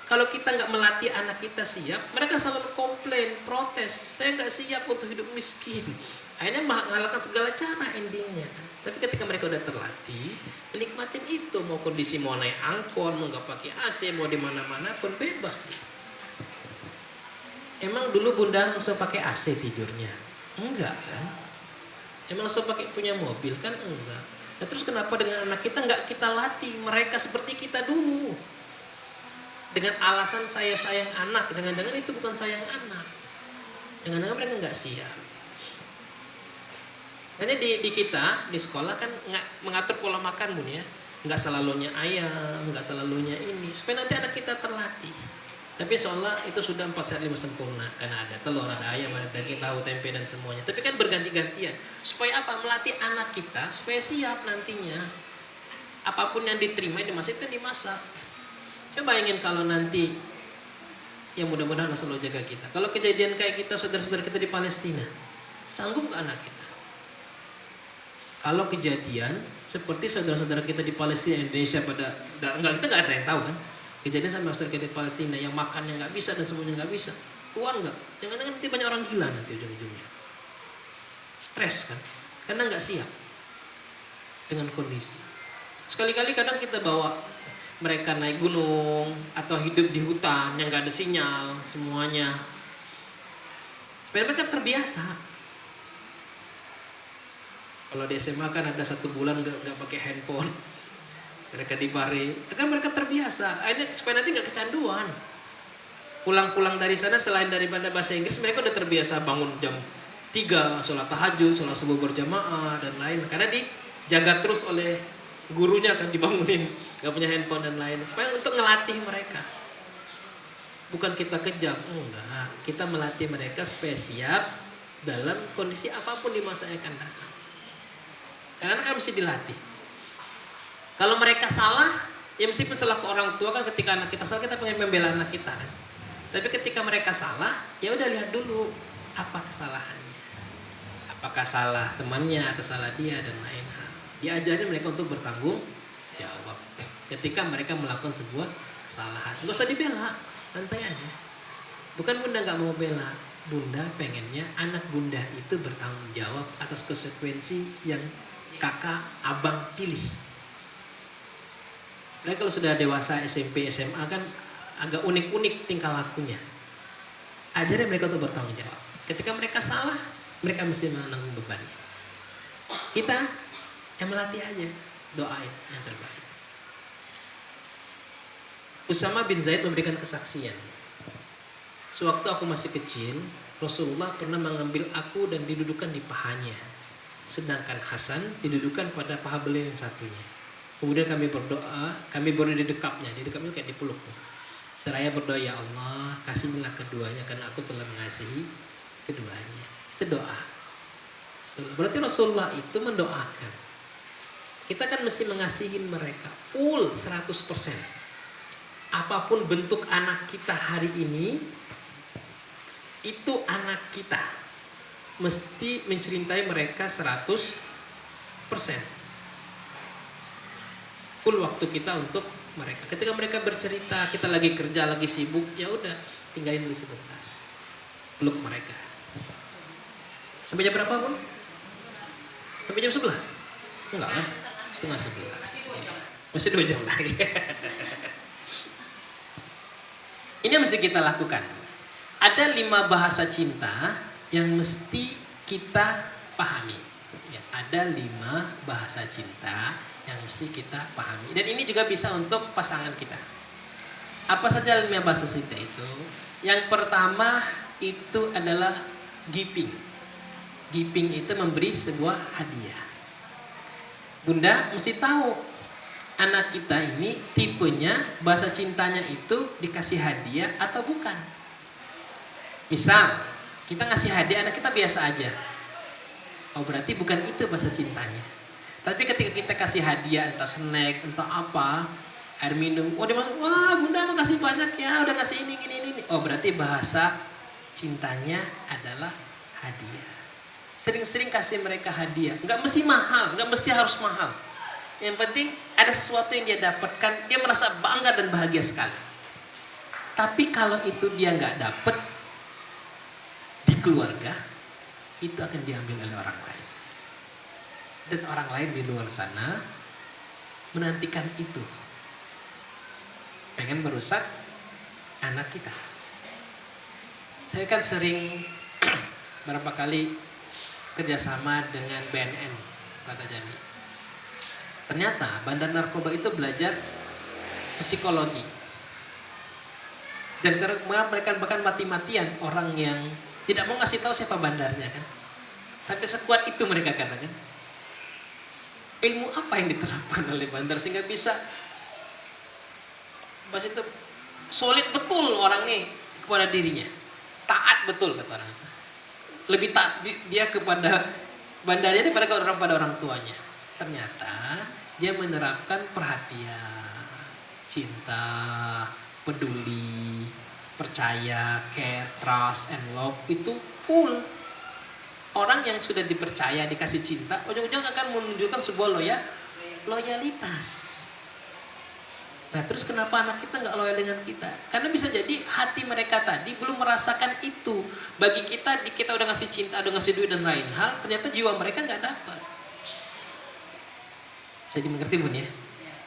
kalau kita nggak melatih anak kita siap, mereka selalu komplain, protes. Saya nggak siap untuk hidup miskin. Akhirnya mengalahkan segala cara endingnya. Tapi ketika mereka udah terlatih, menikmatin itu, mau kondisi mau naik angkot, mau nggak pakai AC, mau di mana-mana pun bebas nih. Emang dulu bunda langsung pakai AC tidurnya? Enggak kan? Emang langsung pakai punya mobil kan? Enggak. Nah terus kenapa dengan anak kita nggak kita latih mereka seperti kita dulu? Dengan alasan saya sayang anak, jangan-jangan itu bukan sayang anak. Jangan-jangan mereka nggak siap. Hanya di kita di sekolah kan nggak mengatur pola makan bun ya, nggak selalunya ayam, nggak selalunya ini, supaya nanti anak kita terlatih. Tapi seolah itu sudah 4 sehat 5 sempurna, karena ada telur, ada ayam, ada daging, tahu, tempe dan semuanya. Tapi kan berganti-gantian. Supaya apa? Melatih anak kita supaya siap nantinya. Apapun yang diterima di masa itu dimasak. Coba bayangin kalau nanti, ya mudah-mudahan Allah selalu jaga kita. Kalau kejadian kayak kita, saudara-saudara kita di Palestina, sanggup nggak anak kita? Kalau kejadian seperti saudara-saudara kita di Palestina, Indonesia pada kita nggak ada yang tahu kan? Kejadian sama saudara kita di Palestina yang makannya nggak bisa dan semuanya nggak bisa, keluar nggak? Jangan-jangan nanti banyak orang gila nanti ujung-ujungnya. Stres kan? Karena nggak siap dengan kondisi. Sekali-kali kadang kita bawa mereka naik gunung atau hidup di hutan yang nggak ada sinyal semuanya, supaya mereka terbiasa. Kalau di SMA kan ada 1 bulan nggak pakai handphone, mereka di Bari, kan mereka terbiasa. Akhirnya supaya nanti nggak kecanduan. Pulang-pulang dari sana selain daripada bahasa Inggris, mereka udah terbiasa bangun jam 3, sholat tahajud, sholat subuh berjamaah dan lain. Karena dijaga terus oleh gurunya kan, dibangunin, nggak punya handphone dan lain. Supaya untuk ngelatih mereka. Bukan kita kejam, enggak. Kita melatih mereka supaya siap dalam kondisi apapun di masa yang akan datang. Karena kan mesti dilatih. Kalau mereka salah, ya meskipun salah ke orang tua kan, ketika anak kita salah kita pengen membela anak kita kan. Tapi ketika mereka salah, ya udah lihat dulu apa kesalahannya. Apakah salah temannya atau salah dia dan lain hal. Diajarin mereka untuk bertanggung jawab. Ketika mereka melakukan sebuah kesalahan, nggak usah dibela, santai aja. Bukan bunda nggak mau bela, bunda pengennya anak bunda itu bertanggung jawab atas konsekuensi yang kakak, abang pilih. Nah, kalau sudah dewasa SMP, SMA kan agak unik-unik tingkah lakunya. Ajarin mereka untuk bertanggung jawab. Ketika mereka salah, mereka mesti menanggung bebannya. Kita yang melatih aja, doain yang terbaik. Usama bin Zaid memberikan kesaksian. Sewaktu aku masih kecil, Rasulullah pernah mengambil aku dan didudukkan di pahanya. Sedangkan Hasan didudukkan pada paha beliau yang satunya. Kemudian kami berdoa, kami berada di dekapnya itu kayak dipeluk. Seraya berdoa, ya Allah, kasihlah keduanya karena aku telah mengasihi keduanya. Itu doa. Berarti Rasulullah itu mendoakan. Kita kan mesti mengasihin mereka full 100%. Apapun bentuk anak kita hari ini, itu anak kita. Mesti mencintai mereka 100%. Full waktu kita untuk mereka. Ketika mereka bercerita, kita lagi kerja, lagi sibuk, ya udah tinggalin dulu sebentar. Peluk mereka. Sampai jam berapa pun? Sampai jam 11. Enggak kan? Setengah 11. Masih 2 jam lagi. Ini yang mesti kita lakukan. Ada 5 bahasa cinta yang mesti kita pahami. Ya, ada 5 bahasa cinta yang mesti kita pahami. Dan ini juga bisa untuk pasangan kita. Apa saja 5 bahasa cinta itu? Yang pertama itu adalah giving. Giving itu memberi sebuah hadiah. Bunda mesti tahu anak kita ini tipenya bahasa cintanya itu dikasih hadiah atau bukan. Misal kita ngasih hadiah anak kita biasa aja, oh berarti bukan itu bahasa cintanya. Tapi ketika kita kasih hadiah entah snack entah apa, air minum, oh dia masuk, wah bunda makasih banyak ya udah kasih ini, oh berarti bahasa cintanya adalah hadiah. Sering-sering kasih mereka hadiah, nggak mesti mahal, nggak mesti harus mahal. Yang penting ada sesuatu yang dia dapatkan, dia merasa bangga dan bahagia sekali. Tapi kalau itu dia nggak dapat di keluarga, itu akan diambil oleh orang lain. Dan orang lain di luar sana menantikan itu, pengen merusak anak kita. Saya kan sering berapa kali kerjasama dengan BNN Kota Jambi. Ternyata bandar narkoba itu belajar psikologi. Dan karena mereka bahkan mati-matian orang yang tidak mau ngasih tahu siapa bandarnya kan. Sampai sekuat itu mereka katakan. Ilmu apa yang diterapkan oleh bandar sehingga bisa bahasa itu solid betul orang nih kepada dirinya. Taat betul kata orang. Lebih taat dia kepada bandarnya daripada pada orang tuanya. Ternyata dia menerapkan perhatian, cinta, peduli, percaya, care, trust, and love itu full. Orang yang sudah dipercaya, dikasih cinta, ujung-ujung akan menunjukkan sebuah loyalitas. Nah terus kenapa anak kita nggak loyal dengan kita? Karena bisa jadi hati mereka tadi belum merasakan itu. Bagi kita udah ngasih cinta, udah ngasih duit dan lain hal, ternyata jiwa mereka nggak dapat. Saya dimengerti bun ya?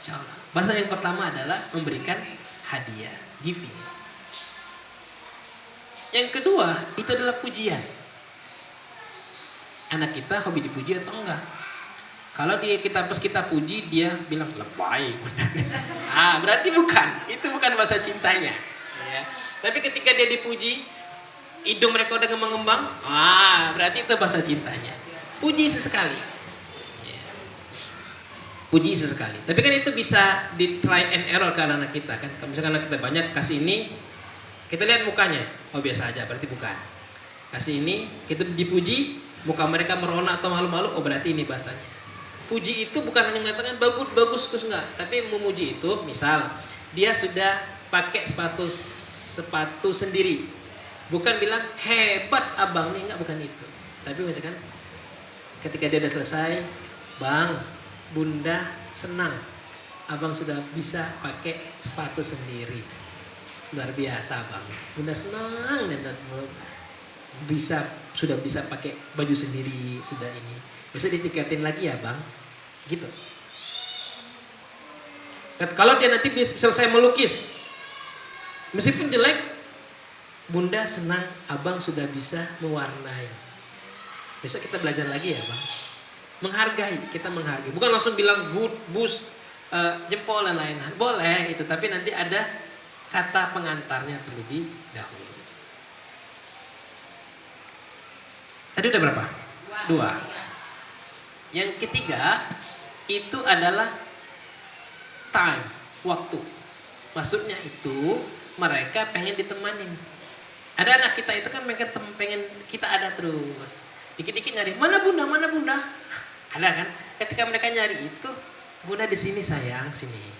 Insyaallah. Bahasa yang pertama adalah memberikan hadiah, giving. Yang kedua itu adalah pujian. Anak kita hobi dipuji atau enggak? Kalau pas kita puji dia bilang lebay, berarti bukan, itu bukan bahasa cintanya. Ya. Tapi ketika dia dipuji, hidung mereka udah ngembang, berarti itu bahasa cintanya. Puji sesekali, ya. Puji sesekali. Tapi kan itu bisa di try and error ke anak kita kan. Kalau misalkan anak kita banyak kasih ini, kita lihat mukanya, oh biasa aja, berarti bukan. Kasih ini, kita dipuji, muka mereka merona atau malu-malu, oh berarti ini bahasanya. Puji itu bukan hanya mengatakan bagus enggak, tapi memuji itu misal dia sudah pakai sepatu sendiri, bukan bilang hebat abang nih, enggak, bukan itu, tapi misalkan ketika dia sudah selesai, bang, bunda senang abang sudah bisa pakai sepatu sendiri, luar biasa bang, bunda senang dan sudah bisa pakai baju sendiri, sudah ini. Bisa ditikatin lagi ya bang, gitu. Kalau dia nanti selesai melukis, meskipun jelek, bunda senang abang sudah bisa mewarnai. Besok kita belajar lagi ya bang. Menghargai, kita menghargai. Bukan langsung bilang good, bus, jempol dan lain-lain. Boleh itu, tapi nanti ada kata pengantarnya terlebih dahulu. Tadi udah berapa? 2. Yang ketiga itu adalah time, waktu. Maksudnya itu mereka pengen ditemanin. Ada anak kita itu kan pengen kita ada terus. Dikit-dikit nyari, mana bunda? Ada kan? Ketika mereka nyari itu, bunda di sini sayang, sini.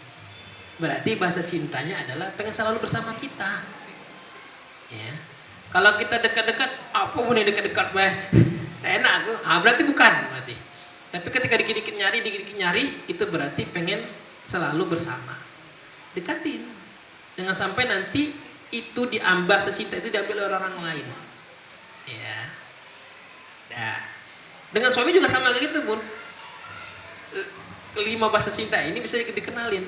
Berarti bahasa cintanya adalah pengen selalu bersama kita. Ya. Kalau kita dekat-dekat, apa bunda dekat-dekat enak aku. Berarti bukan berarti. Tapi ketika dikit-dikit nyari, itu berarti pengen selalu bersama. Dekatin. Jangan sampai nanti itu diambil secinta itu diambil oleh orang lain. Ya. Nah. Dengan suami juga sama kayak gitu, bun. kelima bahasa cinta ini bisa dikenalin.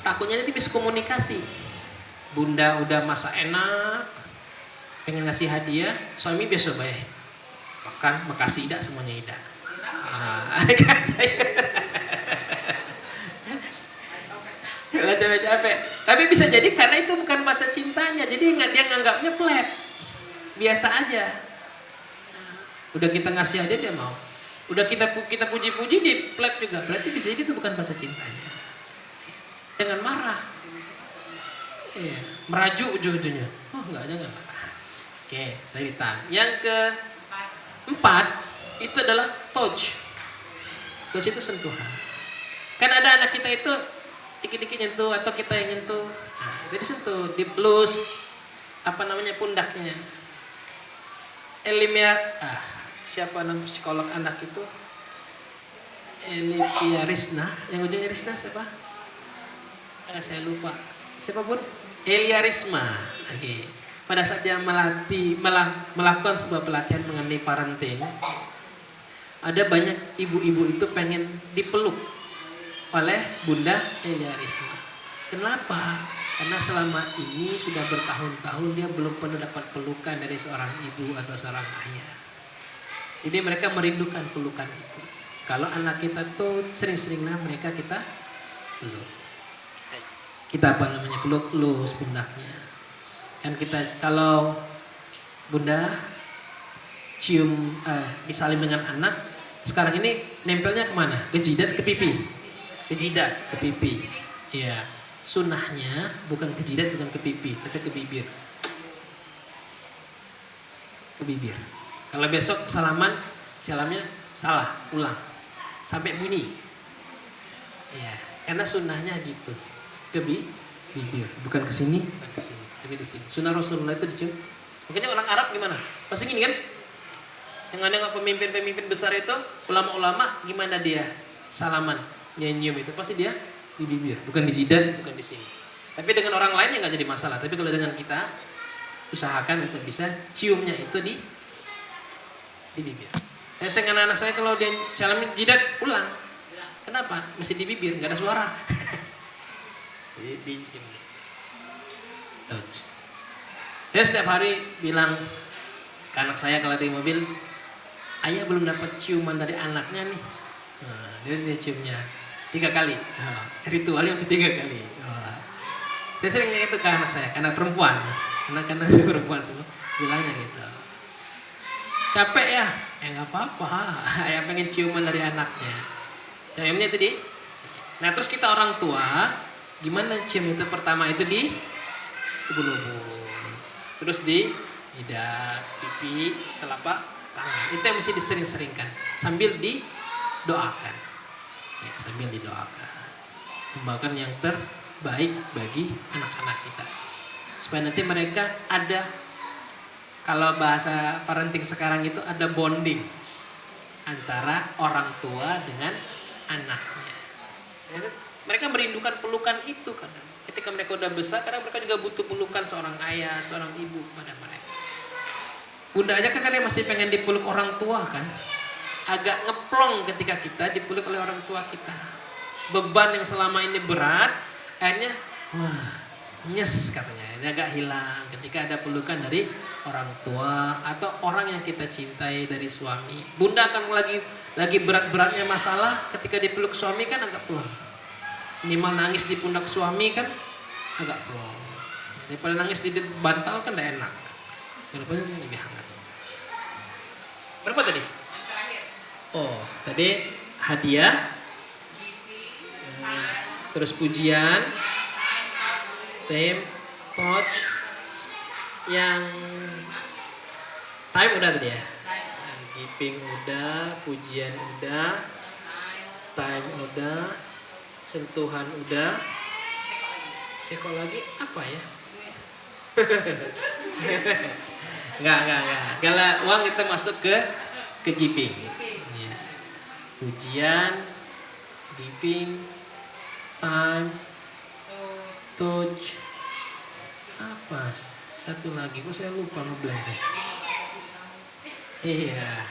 Takutnya nanti bisa komunikasi. Bunda udah masak enak, pengen ngasih hadiah, suami biasa baik. Makan, makasih Ida, semuanya Ida. Capek. Tapi bisa jadi karena itu bukan bahasa cintanya, jadi dia nganggapnya flat, biasa aja. Udah kita ngasih hadiah dia mau, udah kita puji-puji di flat juga, berarti bisa jadi itu bukan bahasa cintanya. Jangan marah, merajuk ujung-ujungnya. Oh enggak, jangan marah. Oke, dari yang keempat itu adalah touch. Touch itu sentuhan. Kan ada anak kita itu dikit-dikit nyentuh atau kita yang nyentuh. Nah, jadi sentuh, dipelus pundaknya. Siapa nama psikolog anak itu? Elivia Risna, yang ujungnya Risna siapa? Saya lupa. Siapa pun? Elia Risma. Okay. Pada saat dia melakukan sebuah pelatihan mengenai parenting, ada banyak ibu-ibu itu pengen dipeluk oleh Bunda Elia Risma. Kenapa? Karena selama ini sudah bertahun-tahun dia belum pernah dapat pelukan dari seorang ibu atau seorang ayah. Jadi mereka merindukan pelukan itu. Kalau anak kita tuh sering-seringlah mereka kita peluk. Kita peluk pundaknya. Kan kita kalau Bunda cium disalim dengan anak, sekarang ini nempelnya kemana? Ke jidat, ke pipi? Ke jidat, ke pipi. Iya. Sunnahnya bukan ke jidat, bukan ke pipi, tapi ke bibir. Ke bibir. Kalau besok salamnya salah, ulang sampai bunyi. Iya, karena sunnahnya gitu. Ke bibir, bukan ke sini, bukan ke sini, tapi di sini. Sunnah Rasulullah itu dicium. Makanya orang Arab gimana? Pasti gini kan? Yang ada pemimpin-pemimpin besar itu, ulama-ulama gimana dia salaman, nyium itu pasti dia di bibir, bukan di jidat, bukan di sini. Tapi dengan orang lain ya nggak jadi masalah. Tapi kalau dengan kita, usahakan untuk bisa ciumnya itu di bibir. Saya sering anak saya kalau dia salamin jidat ulang. Kenapa? Mesti di bibir, nggak ada suara. Di cium. Saya setiap hari bilang ke anak saya kalau di mobil, ayah belum dapat ciuman dari anaknya nih. Nah, dia ciumnya 3 kali. Ritualnya mesti 3 kali. Saya sering itu ke anak saya, anak perempuan. Anak-anak perempuan semua bilangnya gitu. Capek ya? Nggak apa-apa. Ayah pengen ciuman dari anaknya. Ciumnya itu di. Nah terus kita orang tua, gimana cium itu? Pertama itu di ubun-ubun. Terus di jidat, pipi, telapak tangan. Itu yang mesti disering-seringkan. Sambil didoakan. Ya, sambil didoakan. Membawakan yang terbaik bagi anak-anak kita. Supaya nanti mereka ada, kalau bahasa parenting sekarang itu ada bonding antara orang tua dengan anaknya. Mereka merindukan pelukan itu kadang. Ketika mereka udah besar, kadang mereka juga butuh pelukan seorang ayah, seorang ibu pada mereka. Bunda aja kan kadang masih pengen dipeluk orang tua kan. Agak ngeplong ketika kita dipeluk oleh orang tua kita. Beban yang selama ini berat, akhirnya nyes katanya. Ini agak hilang ketika ada pelukan dari orang tua atau orang yang kita cintai dari suami. Bunda akan lagi berat-beratnya masalah, ketika dipeluk suami kan agak plong. Minimal nangis di pundak suami kan agak plong. Daripada nangis di bantal kan tidak enak. Kenapa lebih hangat? Berapa tadi? Oh, tadi hadiah, terus pujian, touch, yang time udah tadi ya. Giving udah, pujian udah, time udah, sentuhan udah. Sekol lagi apa ya? Enggak. Kalau uang kita masuk ke giving. Ya. Pujian, giving, time, touch, apa? Satu lagi, kok saya lupa ngeblank saya. Iya.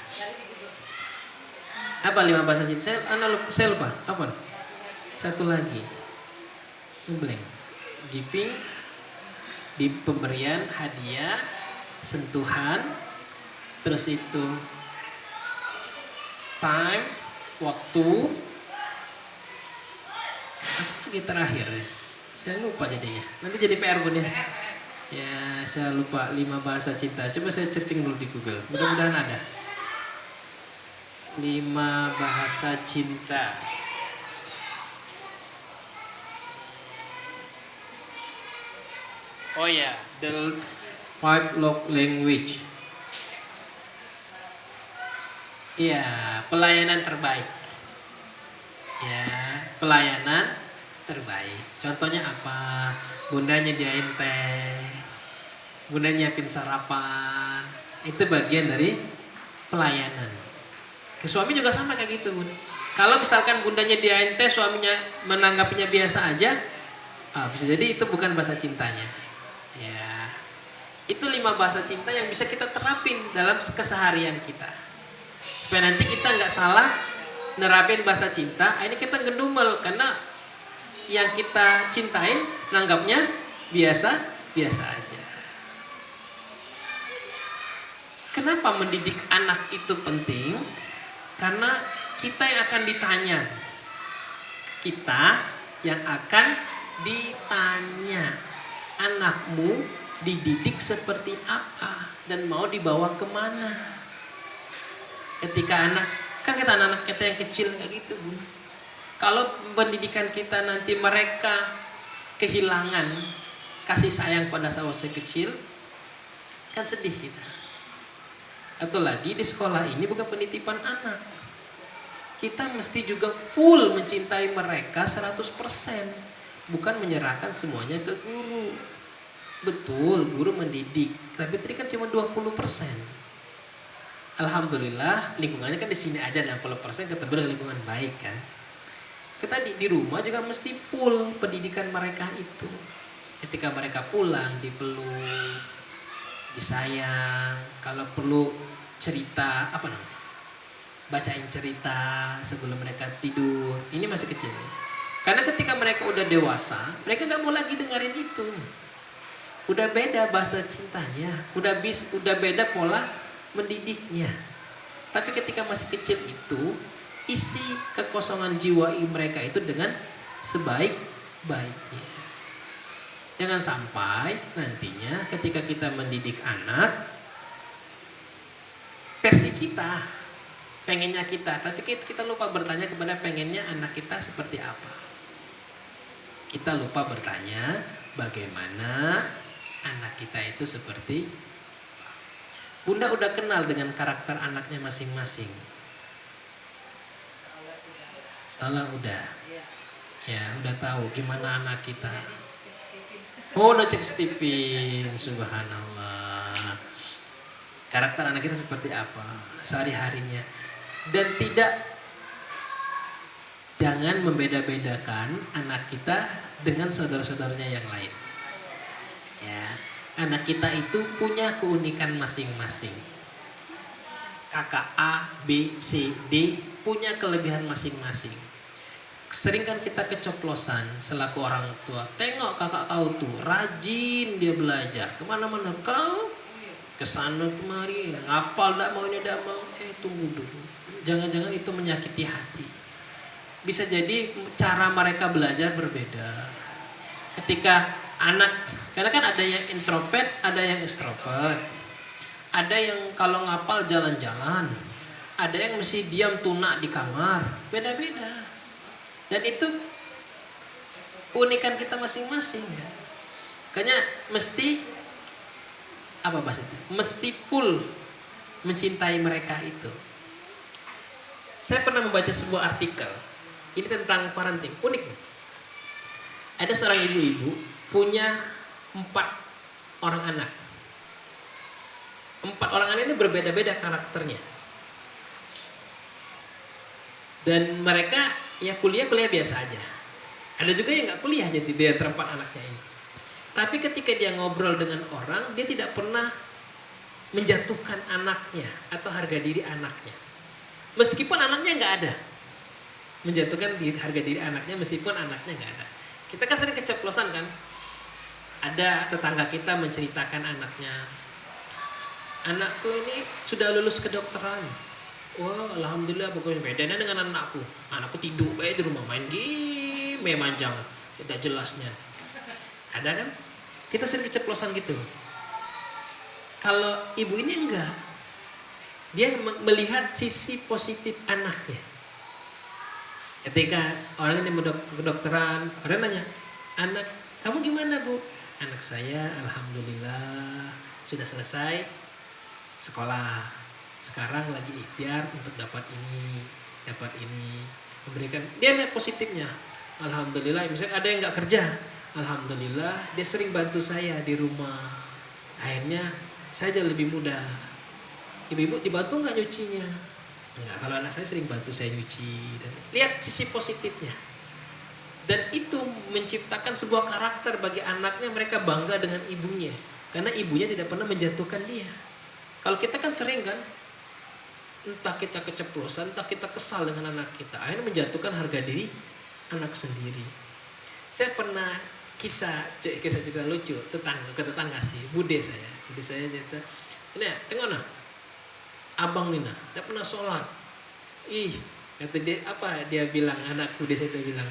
Apa 5 bahasa cinta? Saya lupa. Apa? Satu lagi. Ngeblank. Giving, di pemberian hadiah, sentuhan, terus itu time, waktu, apa lagi terakhir ya? Saya lupa jadinya. Nanti jadi PR Bun ya. Ya, saya lupa 5 bahasa cinta. Coba saya searching dulu di Google. Mudah-mudahan ada. 5 bahasa cinta. Oh ya, the 5 love language. Iya, pelayanan terbaik. Ya, pelayanan terbaik. Contohnya apa? Bunda nyediain teh, bunda nyiapin sarapan. Itu bagian dari pelayanan. Ke suami juga sama kayak gitu, Bun. Kalau misalkan bunda nyediain teh, suaminya menanggapinya biasa aja, bisa jadi itu bukan bahasa cintanya. Ya, itu 5 bahasa cinta yang bisa kita terapin dalam keseharian kita. Supaya nanti kita nggak salah nerapin bahasa cinta, ini kita ngedumel karena yang kita cintain nanggapnya biasa aja. Kenapa mendidik anak itu penting? Karena kita yang akan ditanya. Kita yang akan ditanya. Anakmu dididik seperti apa dan mau dibawa kemana? Ketika kan kita anak-anak kita yang kecil kayak gitu, Bun. Kalau pendidikan kita nanti mereka kehilangan kasih sayang pada saat kecil, kan sedih kita. Atau lagi di sekolah ini bukan penitipan anak. Kita mesti juga full mencintai mereka 100%. Bukan menyerahkan semuanya ke guru. Betul, guru mendidik, tapi tadi kan cuma 20%. Alhamdulillah lingkungannya kan di sini aja 60% ketemu dengan lingkungan baik kan. Kita di rumah juga mesti full pendidikan mereka itu. Ketika mereka pulang dipeluk, disayang, kalau perlu cerita apa namanya? Bacain cerita sebelum mereka tidur. Ini masih kecil. Karena ketika mereka udah dewasa, mereka nggak mau lagi dengerin itu. Udah beda bahasa cintanya, udah beda pola mendidiknya. Tapi ketika masih kecil itu, isi kekosongan jiwa mereka itu dengan sebaik-baiknya. Jangan sampai nantinya ketika kita mendidik anak, versi kita, pengennya kita, tapi kita lupa bertanya kepada pengennya anak kita seperti apa. Kita lupa bertanya bagaimana anak kita itu seperti. Bunda udah kenal dengan karakter anaknya masing-masing. Salah udah. Ya, udah tahu gimana anak kita. Oh, udah cek Stephen, subhanallah. Karakter anak kita seperti apa sehari-harinya. Dan jangan membeda-bedakan anak kita dengan saudara-saudaranya yang lain. Ya, anak kita itu punya keunikan masing-masing. Kakak A, B, C, D punya kelebihan masing-masing. Sering kan kita kecoplosan selaku orang tua. Tengok kakak kau tuh rajin dia belajar. Kemana-mana kau kesana kemari. Ngapal tak mau ini tak mau. Tunggu dulu. Jangan-jangan itu menyakiti hati. Bisa jadi cara mereka belajar berbeda. Ketika anak, karena kan ada yang introvert, ada yang extrovert. Ada yang kalau ngapal jalan-jalan. Ada yang mesti diam tunak di kamar. Beda-beda. Dan itu keunikan kita masing-masing. Makanya mesti apa bahasa itu? Mesti full mencintai mereka itu. Saya pernah membaca sebuah artikel. Ini tentang parenting. Unik. Ada seorang ibu-ibu punya 4 orang anak. 4 orang anak ini berbeda-beda karakternya. Dan mereka ya kuliah biasa aja. Ada juga yang nggak kuliah jadi dia terempat anaknya ini. Tapi ketika dia ngobrol dengan orang, dia tidak pernah menjatuhkan anaknya atau harga diri anaknya. Meskipun anaknya nggak ada. Menjatuhkan harga diri anaknya meskipun anaknya nggak ada. Kita kan sering keceplosan kan. Ada tetangga kita menceritakan anaknya. Anakku ini sudah lulus kedokteran. Wah, alhamdulillah, pokoknya bedanya dengan anakku. Anakku tidur baik di rumah main game, manjang, tidak jelasnya. Ada kan? Kita sering keceplosan gitu. Kalau ibu ini enggak, dia melihat sisi positif anaknya. Ketika orang ini kedokteran, orang nanya, anak kamu gimana bu? Anak saya alhamdulillah sudah selesai sekolah. Sekarang lagi ikhtiar untuk dapat ini, memberikan dia lihat positifnya. Alhamdulillah, misalnya ada yang nggak kerja, alhamdulillah dia sering bantu saya di rumah. Akhirnya saya jadi lebih mudah. Ibu-ibu dibantu nggak nyucinya? Enggak, kalau anak saya sering bantu saya nyuci. Dan lihat sisi positifnya. Dan itu menciptakan sebuah karakter bagi anaknya, mereka bangga dengan ibunya. Karena ibunya tidak pernah menjatuhkan dia. Kalau kita kan sering kan, entah kita keceplosan, entah kita kesal dengan anak kita, akhirnya menjatuhkan harga diri anak sendiri. Saya pernah kisah cerita lucu ke tetangga sih, bude saya cerita, ini tengok nah, abang Nina, dia pernah sholat, kata dia apa, dia bilang, anak bude saya itu bilang,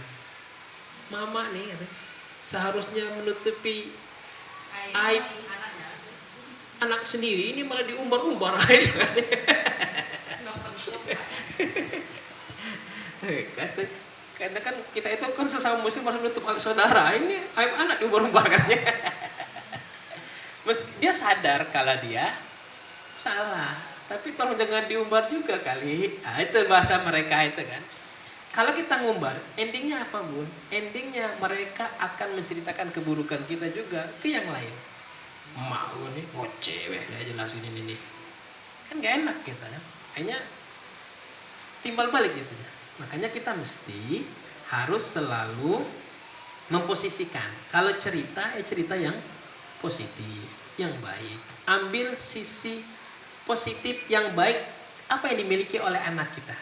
mama nih, seharusnya menutupi aib anak sendiri, ini malah diumbar-umbar aja. Karena kan kita itu kan sesama muslim harus menutup aib saudara, ini aib anak diumbar-umbarkannya. Dia sadar kalau dia salah, tapi tolong jangan diumbar juga kali. Nah, itu bahasa mereka itu kan. Kalau kita ngumbar, endingnya apa bun? Endingnya mereka akan menceritakan keburukan kita juga ke yang lain. Emak gue nih, cewek gak jelas ini. Kan gak enak kita kan. Hanya timbal balik gitu ya. Makanya kita mesti harus selalu memposisikan. Kalau cerita, ya cerita yang positif, yang baik. Ambil sisi positif yang baik, apa yang dimiliki oleh anak kita.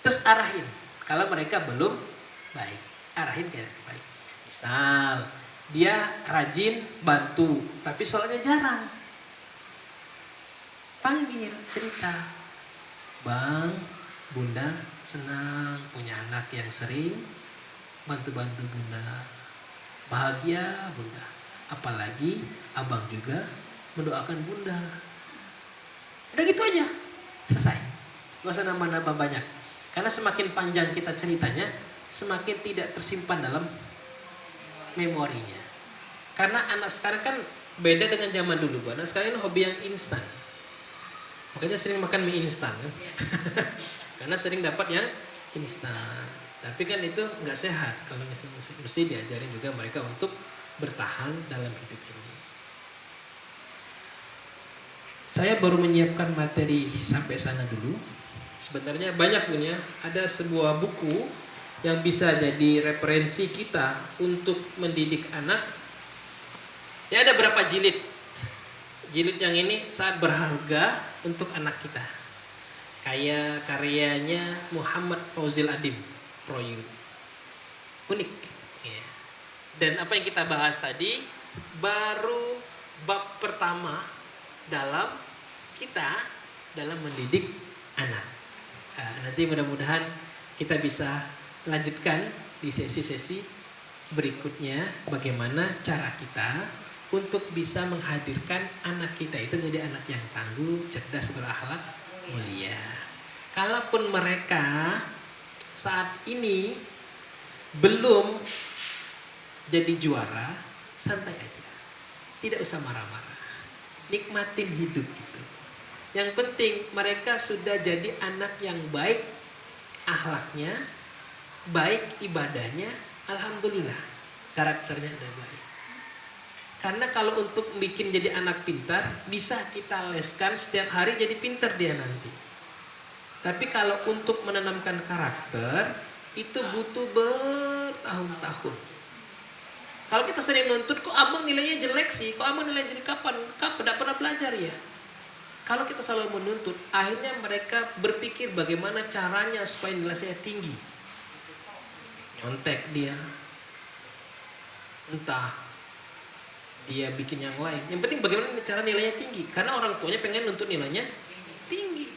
Terus arahin. Kalau mereka belum baik, arahin ke yang baik. Misal, dia rajin bantu, tapi sholatnya jarang. Panggil, cerita. Bang, bunda senang punya anak yang sering bantu-bantu bunda. Bahagia bunda. Apalagi abang juga mendoakan bunda. Udah gitu aja, selesai. Gak usah nambah-nambah banyak. Karena semakin panjang kita ceritanya, semakin tidak tersimpan dalam memorinya. Karena anak sekarang kan beda dengan zaman dulu. Anak sekarang ini hobi yang instan. Makanya sering makan mie instan kan. Karena sering dapat yang instan. Tapi kan itu nggak sehat. Kalau mesti diajarin juga mereka untuk bertahan dalam hidup ini. Saya baru menyiapkan materi sampai sana dulu. Sebenarnya banyak punya. Ada sebuah buku yang bisa jadi referensi kita untuk mendidik anak. Ya ada berapa jilid. Jilid yang ini sangat berharga untuk anak kita. Kayak karyanya Muhammad Fauzil Adim, Proyu. Unik. Ya. Dan apa yang kita bahas tadi baru bab pertama dalam mendidik anak. Nah, nanti mudah-mudahan kita bisa lanjutkan di sesi-sesi berikutnya bagaimana cara kita untuk bisa menghadirkan anak kita itu menjadi anak yang tangguh, cerdas, berakhlak mulia. Kalaupun mereka saat ini belum jadi juara, santai aja. Tidak usah marah-marah. Nikmatin hidup itu. Yang penting mereka sudah jadi anak yang baik akhlaknya, baik ibadahnya, alhamdulillah. Karakternya udah baik. Karena kalau untuk bikin jadi anak pintar, bisa kita leskan setiap hari jadi pintar dia nanti. Tapi kalau untuk menanamkan karakter, itu butuh bertahun-tahun. Kalau kita sering nuntut, kok abang nilainya jelek sih? Kok abang nilainya jadi kapan? Tidak pernah belajar ya? Kalau kita selalu menuntut, akhirnya mereka berpikir bagaimana caranya supaya nilai saya tinggi. Nyontek dia, entah dia bikin yang lain. Yang penting bagaimana cara nilainya tinggi. Karena orang tuanya pengen nuntut nilainya tinggi.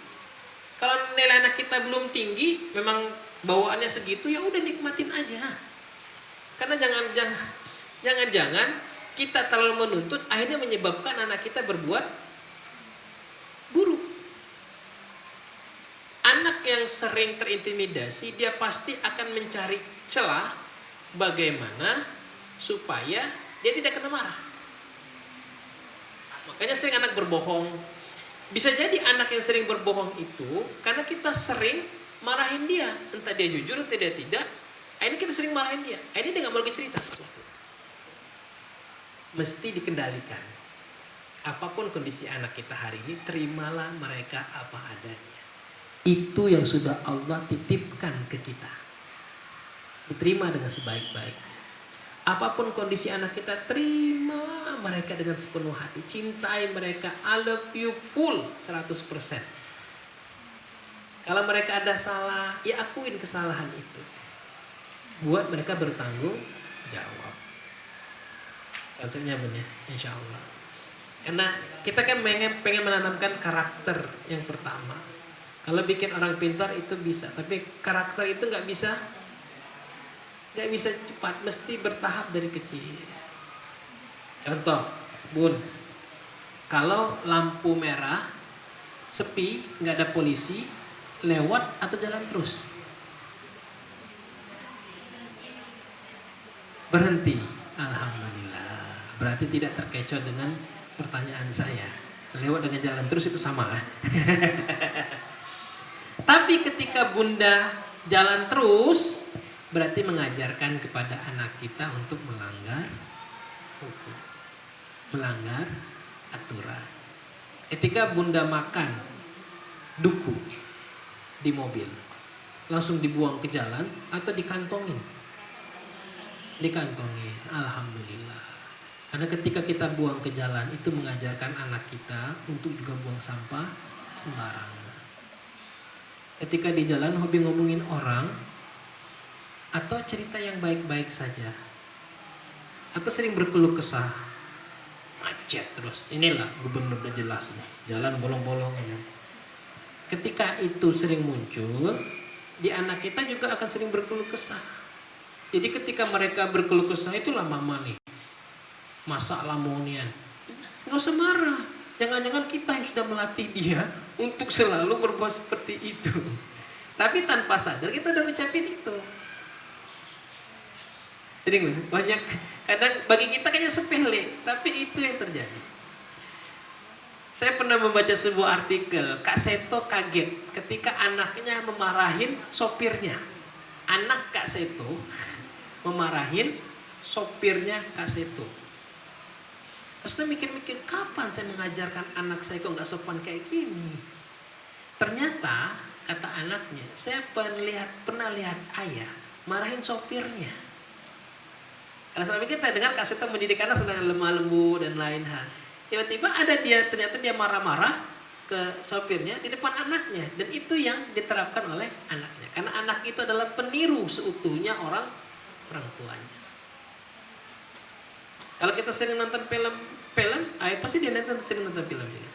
Kalau nilai anak kita belum tinggi, memang bawaannya segitu, ya udah nikmatin aja. Karena jangan kita terlalu menuntut, akhirnya menyebabkan anak kita berbuat buruk. Anak yang sering terintimidasi, dia pasti akan mencari celah bagaimana supaya dia tidak kena marah. Makanya sering anak berbohong. Bisa jadi anak yang sering berbohong itu karena kita sering marahin dia, entah dia jujur entah dia tidak. Akhirnya kita sering marahin dia, akhirnya dia nggak mau cerita sesuatu. Mesti dikendalikan. Apapun kondisi anak kita hari ini, terimalah mereka apa adanya. Itu yang sudah Allah titipkan ke kita. Diterima dengan sebaik-baiknya. Apapun kondisi anak kita, terima mereka dengan sepenuh hati. Cintai mereka, I love you full 100%. Kalau mereka ada salah, ya akuin kesalahan itu. Buat mereka bertanggung jawab. Konsepnya benar, insya Allah. Karena kita kan pengen menanamkan karakter yang pertama. Kalau bikin orang pintar itu bisa, tapi karakter itu nggak bisa cepat, mesti bertahap dari kecil. Contoh, Bun, kalau lampu merah, sepi, nggak ada polisi, lewat atau jalan terus? Berhenti. Alhamdulillah. Berarti tidak terkecoh dengan pertanyaan saya. Lewat dengan jalan terus itu sama. Tapi ketika Bunda jalan terus, berarti mengajarkan kepada anak kita untuk melanggar hukum, melanggar aturan. Ketika Bunda makan duku di mobil, langsung dibuang ke jalan atau dikantongin? Dikantongin. Alhamdulillah. Karena ketika kita buang ke jalan, itu mengajarkan anak kita untuk juga buang sampah sembarangan. Ketika di jalan hobi ngomongin orang, atau cerita yang baik-baik saja, atau sering berkeluh kesah, macet terus. Inilah gubernur udah jelas nih, jalan bolong-bolong. Ketika itu sering muncul, di anak kita juga akan sering berkeluh kesah. Jadi ketika mereka berkeluh kesah, itulah mama nih, masa lamonian, nggak usah marah. Jangan-jangan kita yang sudah melatih dia untuk selalu berbuat seperti itu. Tapi tanpa sadar kita udah ucapin itu. Sering banyak, kadang bagi kita kayaknya sepele, tapi itu yang terjadi. Saya pernah membaca sebuah artikel, Kak Seto kaget ketika anaknya memarahin sopirnya. Anak Kak Seto memarahin sopirnya Kak Seto. Terus dia mikir-mikir, kapan saya mengajarkan anak saya kok nggak sopan kayak gini? Ternyata kata anaknya, saya pernah lihat ayah marahin sopirnya. Kalau selama ini kita dengar Kak Seto mendidik anak sedang lemah lembut dan lain hal. Tiba-tiba ada ternyata dia marah-marah ke sopirnya di depan anaknya, dan itu yang diterapkan oleh anaknya. Karena anak itu adalah peniru seutuhnya orang tuanya. Kalau kita sering nonton film, pasti dia sering nonton film juga.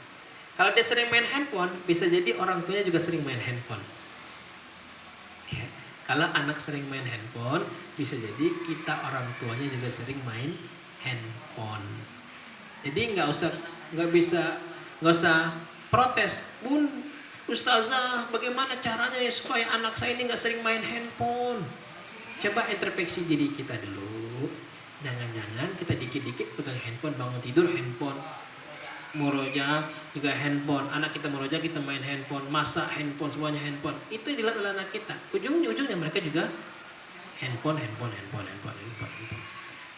Kalau dia sering main handphone, bisa jadi orang tuanya juga sering main handphone. Ya. Kalau anak sering main handphone, bisa jadi kita orang tuanya juga sering main handphone. Jadi nggak usah protes, Bun, Ustazah, bagaimana caranya ya supaya anak saya ini nggak sering main handphone? Coba introspeksi diri kita dulu. Jangan-jangan kita dikit-dikit pegang handphone, bangun tidur handphone, murojaah juga handphone, anak kita murojaah kita main handphone, masak handphone, semuanya handphone. Itu dilihat oleh anak kita. Ujungnya mereka juga handphone.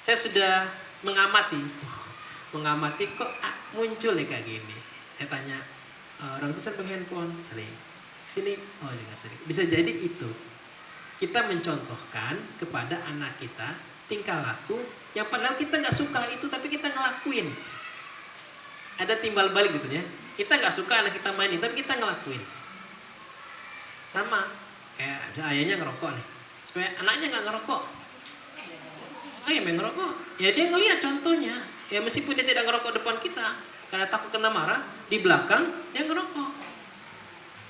Saya sudah mengamati kok muncul ya kayak gini. Saya tanya, orang itu sering handphone, sering. Sini, oh juga sering. Bisa jadi itu. Kita mencontohkan kepada anak kita tingkah laku yang padahal kita nggak suka itu, tapi kita ngelakuin. Ada timbal balik gitu ya. Kita nggak suka anak kita mainin, tapi kita ngelakuin. Sama, kayak misalnya ayahnya ngerokok nih, supaya anaknya nggak ngerokok. Ayah yang ngerokok, ya dia ngelihat contohnya. Ya meskipun dia tidak ngerokok depan kita, karena takut kena marah, di belakang dia ngerokok.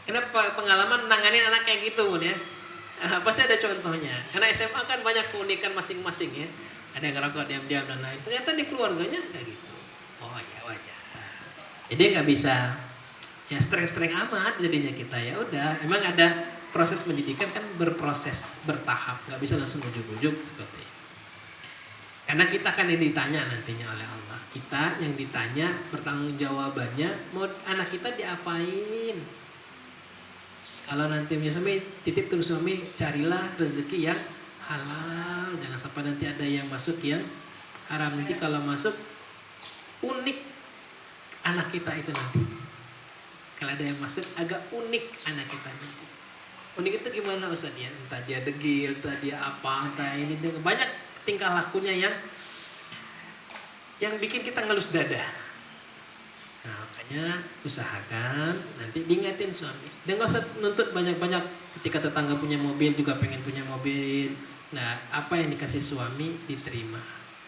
Kenapa pengalaman nanganin anak kayak gitu Bun ya? Pasti ada contohnya. Karena SMA kan banyak keunikan masing-masing ya. Ada yang ngerokok diam-diam dan lain. Ternyata di keluarganya kayak gitu. Oh ya wajar. Jadi nggak bisa ya streng-streng amat jadinya kita ya udah. Emang ada proses pendidikan kan berproses bertahap, nggak bisa langsung ujuk-ujuk seperti itu. Karena kita kan yang ditanya nantinya oleh Allah. Kita yang ditanya bertanggung jawabannya mau anak kita diapain. Kalau nanti punya suami titip terus suami carilah rezeki yang halal. Jangan sampai nanti ada yang masuk yang haram. Nanti kalau masuk unik anak kita itu nanti. Kalau ada yang masuk agak unik anak kita nanti. Unik itu gimana Ustaz ya? Entah dia degil, entah dia apa, entah ini banyak tingkah lakunya yang bikin kita ngelus dada. Nah, makanya usahakan nanti diingetin suami. Dan nggak usah nuntut banyak-banyak. Ketika tetangga punya mobil juga pengen punya mobil. Nah, apa yang dikasih suami diterima,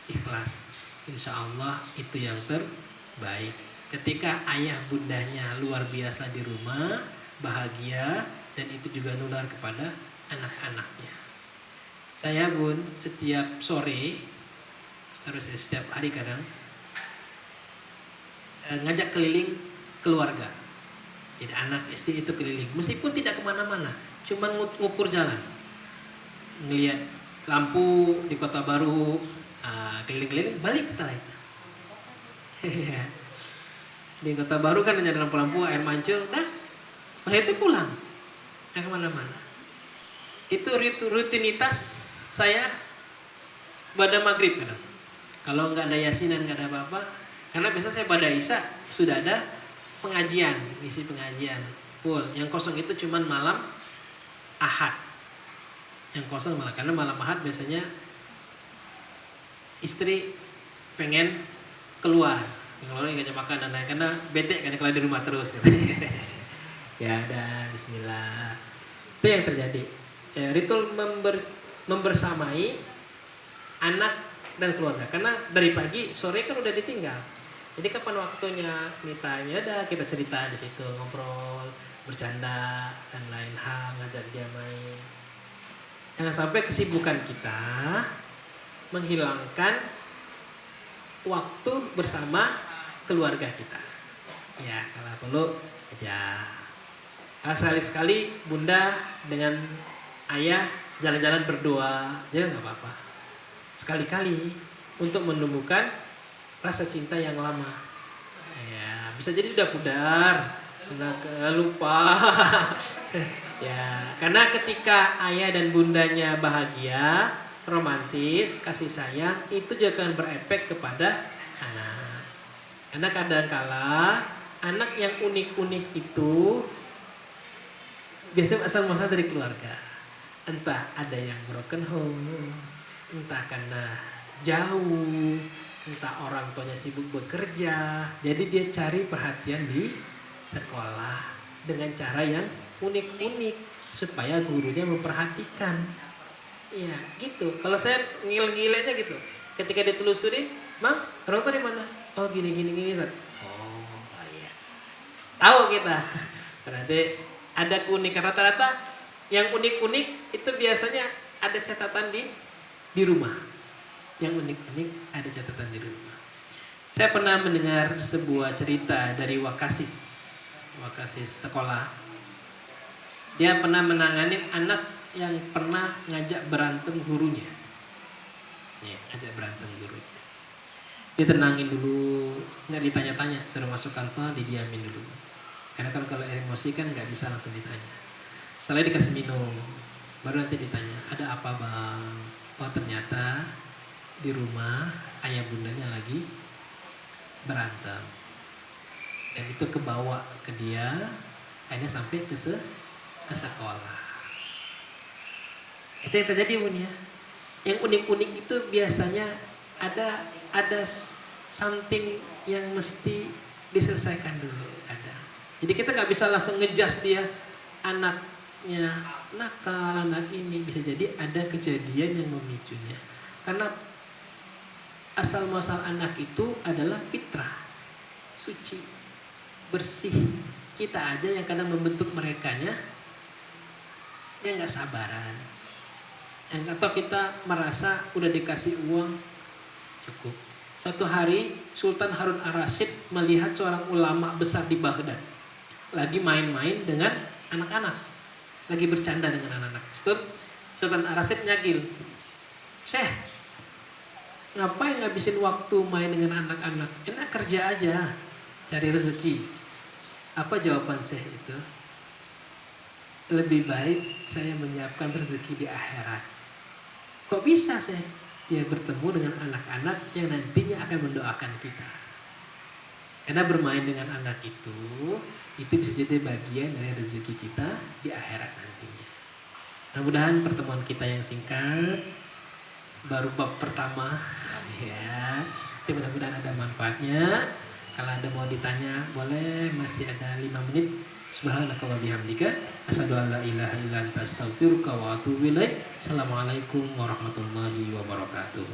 ikhlas. Insya Allah itu yang terbaik. Ketika ayah bundanya luar biasa di rumah, bahagia, dan itu juga nular kepada anak-anaknya. Saya Bun, setiap sore, setiap hari kadang, ngajak keliling keluarga. Jadi anak istri itu keliling, meskipun tidak kemana-mana, cuma ngukur jalan. Ngelihat lampu di Kota Baru, keliling-keliling, balik setelah itu. Di Kota Baru kan ada lampu-lampu, air mancur, dah. Setelah itu pulang, nggak kemana-mana. Itu rutinitas saya pada maghrib kadang. Kalau nggak ada yasinan, nggak ada apa-apa, karena biasa saya pada isya sudah ada pengajian, misi pengajian full. Yang kosong itu cuman malam Ahad. Yang kosong malah karena malam Ahad biasanya istri pengen keluar ngajak makan dan lain karena bete kan kalau di rumah terus gitu. Ya dan bismillah. Itu yang terjadi. Ya, ritual membersamai anak dan keluarga karena dari pagi sore kan udah ditinggal. Jadi kapan waktunya me time ya udah kita cerita di situ, ngobrol, bercanda dan lain hal, ngajak dia main. Jangan sampai kesibukan kita menghilangkan waktu bersama keluarga kita. Ya, kalau perlu aja. Sekali-sekali bunda dengan ayah jalan-jalan berdua, aja nggak apa-apa. Sekali-kali untuk menumbuhkan rasa cinta yang lama. Ya, bisa jadi sudah pudar, sudah lupa. Ya, karena ketika ayah dan bundanya bahagia, romantis, kasih sayang, itu juga akan berefek kepada anak. Karena kadang-kala anak yang unik-unik itu biasanya asal muasal dari keluarga. Entah ada yang broken home, entah karena jauh, entah orang tuanya sibuk bekerja, jadi dia cari perhatian di sekolah dengan cara yang unik-unik supaya gurunya memperhatikan. Iya, gitu. Kalau saya ngil-ngilenya gitu. Ketika ditelusuri, "Bang, orang tua di mana?" "Oh, gini. Oh, iya. Tahu kita. Berarti ada keunikan. Rata-rata yang unik-unik itu biasanya ada catatan di rumah. Yang unik-unik ada catatan di rumah. Saya pernah mendengar sebuah cerita dari Wakasis sekolah. Dia pernah menangani anak yang pernah ngajak berantem gurunya. Ya, ngajak berantem gurunya. Ditenangin dulu, nggak ditanya-tanya, suruh masuk kantor, didiamin dulu. Karena kalau emosi kan nggak bisa langsung ditanya. Setelah dikasih minum, baru nanti ditanya, ada apa bang? Oh ternyata di rumah ayah bundanya lagi berantem. Dan itu kebawa ke dia, akhirnya sampai ke sekolah. Itu yang terjadi Bun ya. Yang unik-unik itu biasanya ada something yang mesti diselesaikan dulu. Ada. Jadi kita nggak bisa langsung ngejudge dia anaknya nakal, anak ini. Bisa jadi ada kejadian yang memicunya. Karena asal muasal anak itu adalah fitrah, suci, bersih. Kita aja yang kadang membentuk merekanya, dia nggak sabaran. Atau kita merasa udah dikasih uang cukup. Suatu hari Sultan Harun ar-Rasyid melihat seorang ulama besar di Baghdad lagi main-main dengan anak-anak, lagi bercanda dengan anak-anak. Sultan ar-Rasyid nyagil, "Syekh, ngapain ngabisin waktu main dengan anak-anak? Enak kerja aja, cari rezeki." Apa jawaban Syekh itu? "Lebih baik saya menyiapkan rezeki di akhirat." Kok bisa Syekh? Dia bertemu dengan anak-anak yang nantinya akan mendoakan kita. Karena bermain dengan anak itu bisa jadi bagian dari rezeki kita di akhirat nantinya. Mudah-mudahan pertemuan kita yang singkat, baru bab pertama, ya, mudah-mudahan ada manfaatnya. Kalau ada mau ditanya, boleh, masih ada 5 menit. Subhanaka wa bihamdika, asyhadu an la ilaha illa anta astaghfiruka wa atubu ilaik. Assalamualaikum warahmatullahi wabarakatuh.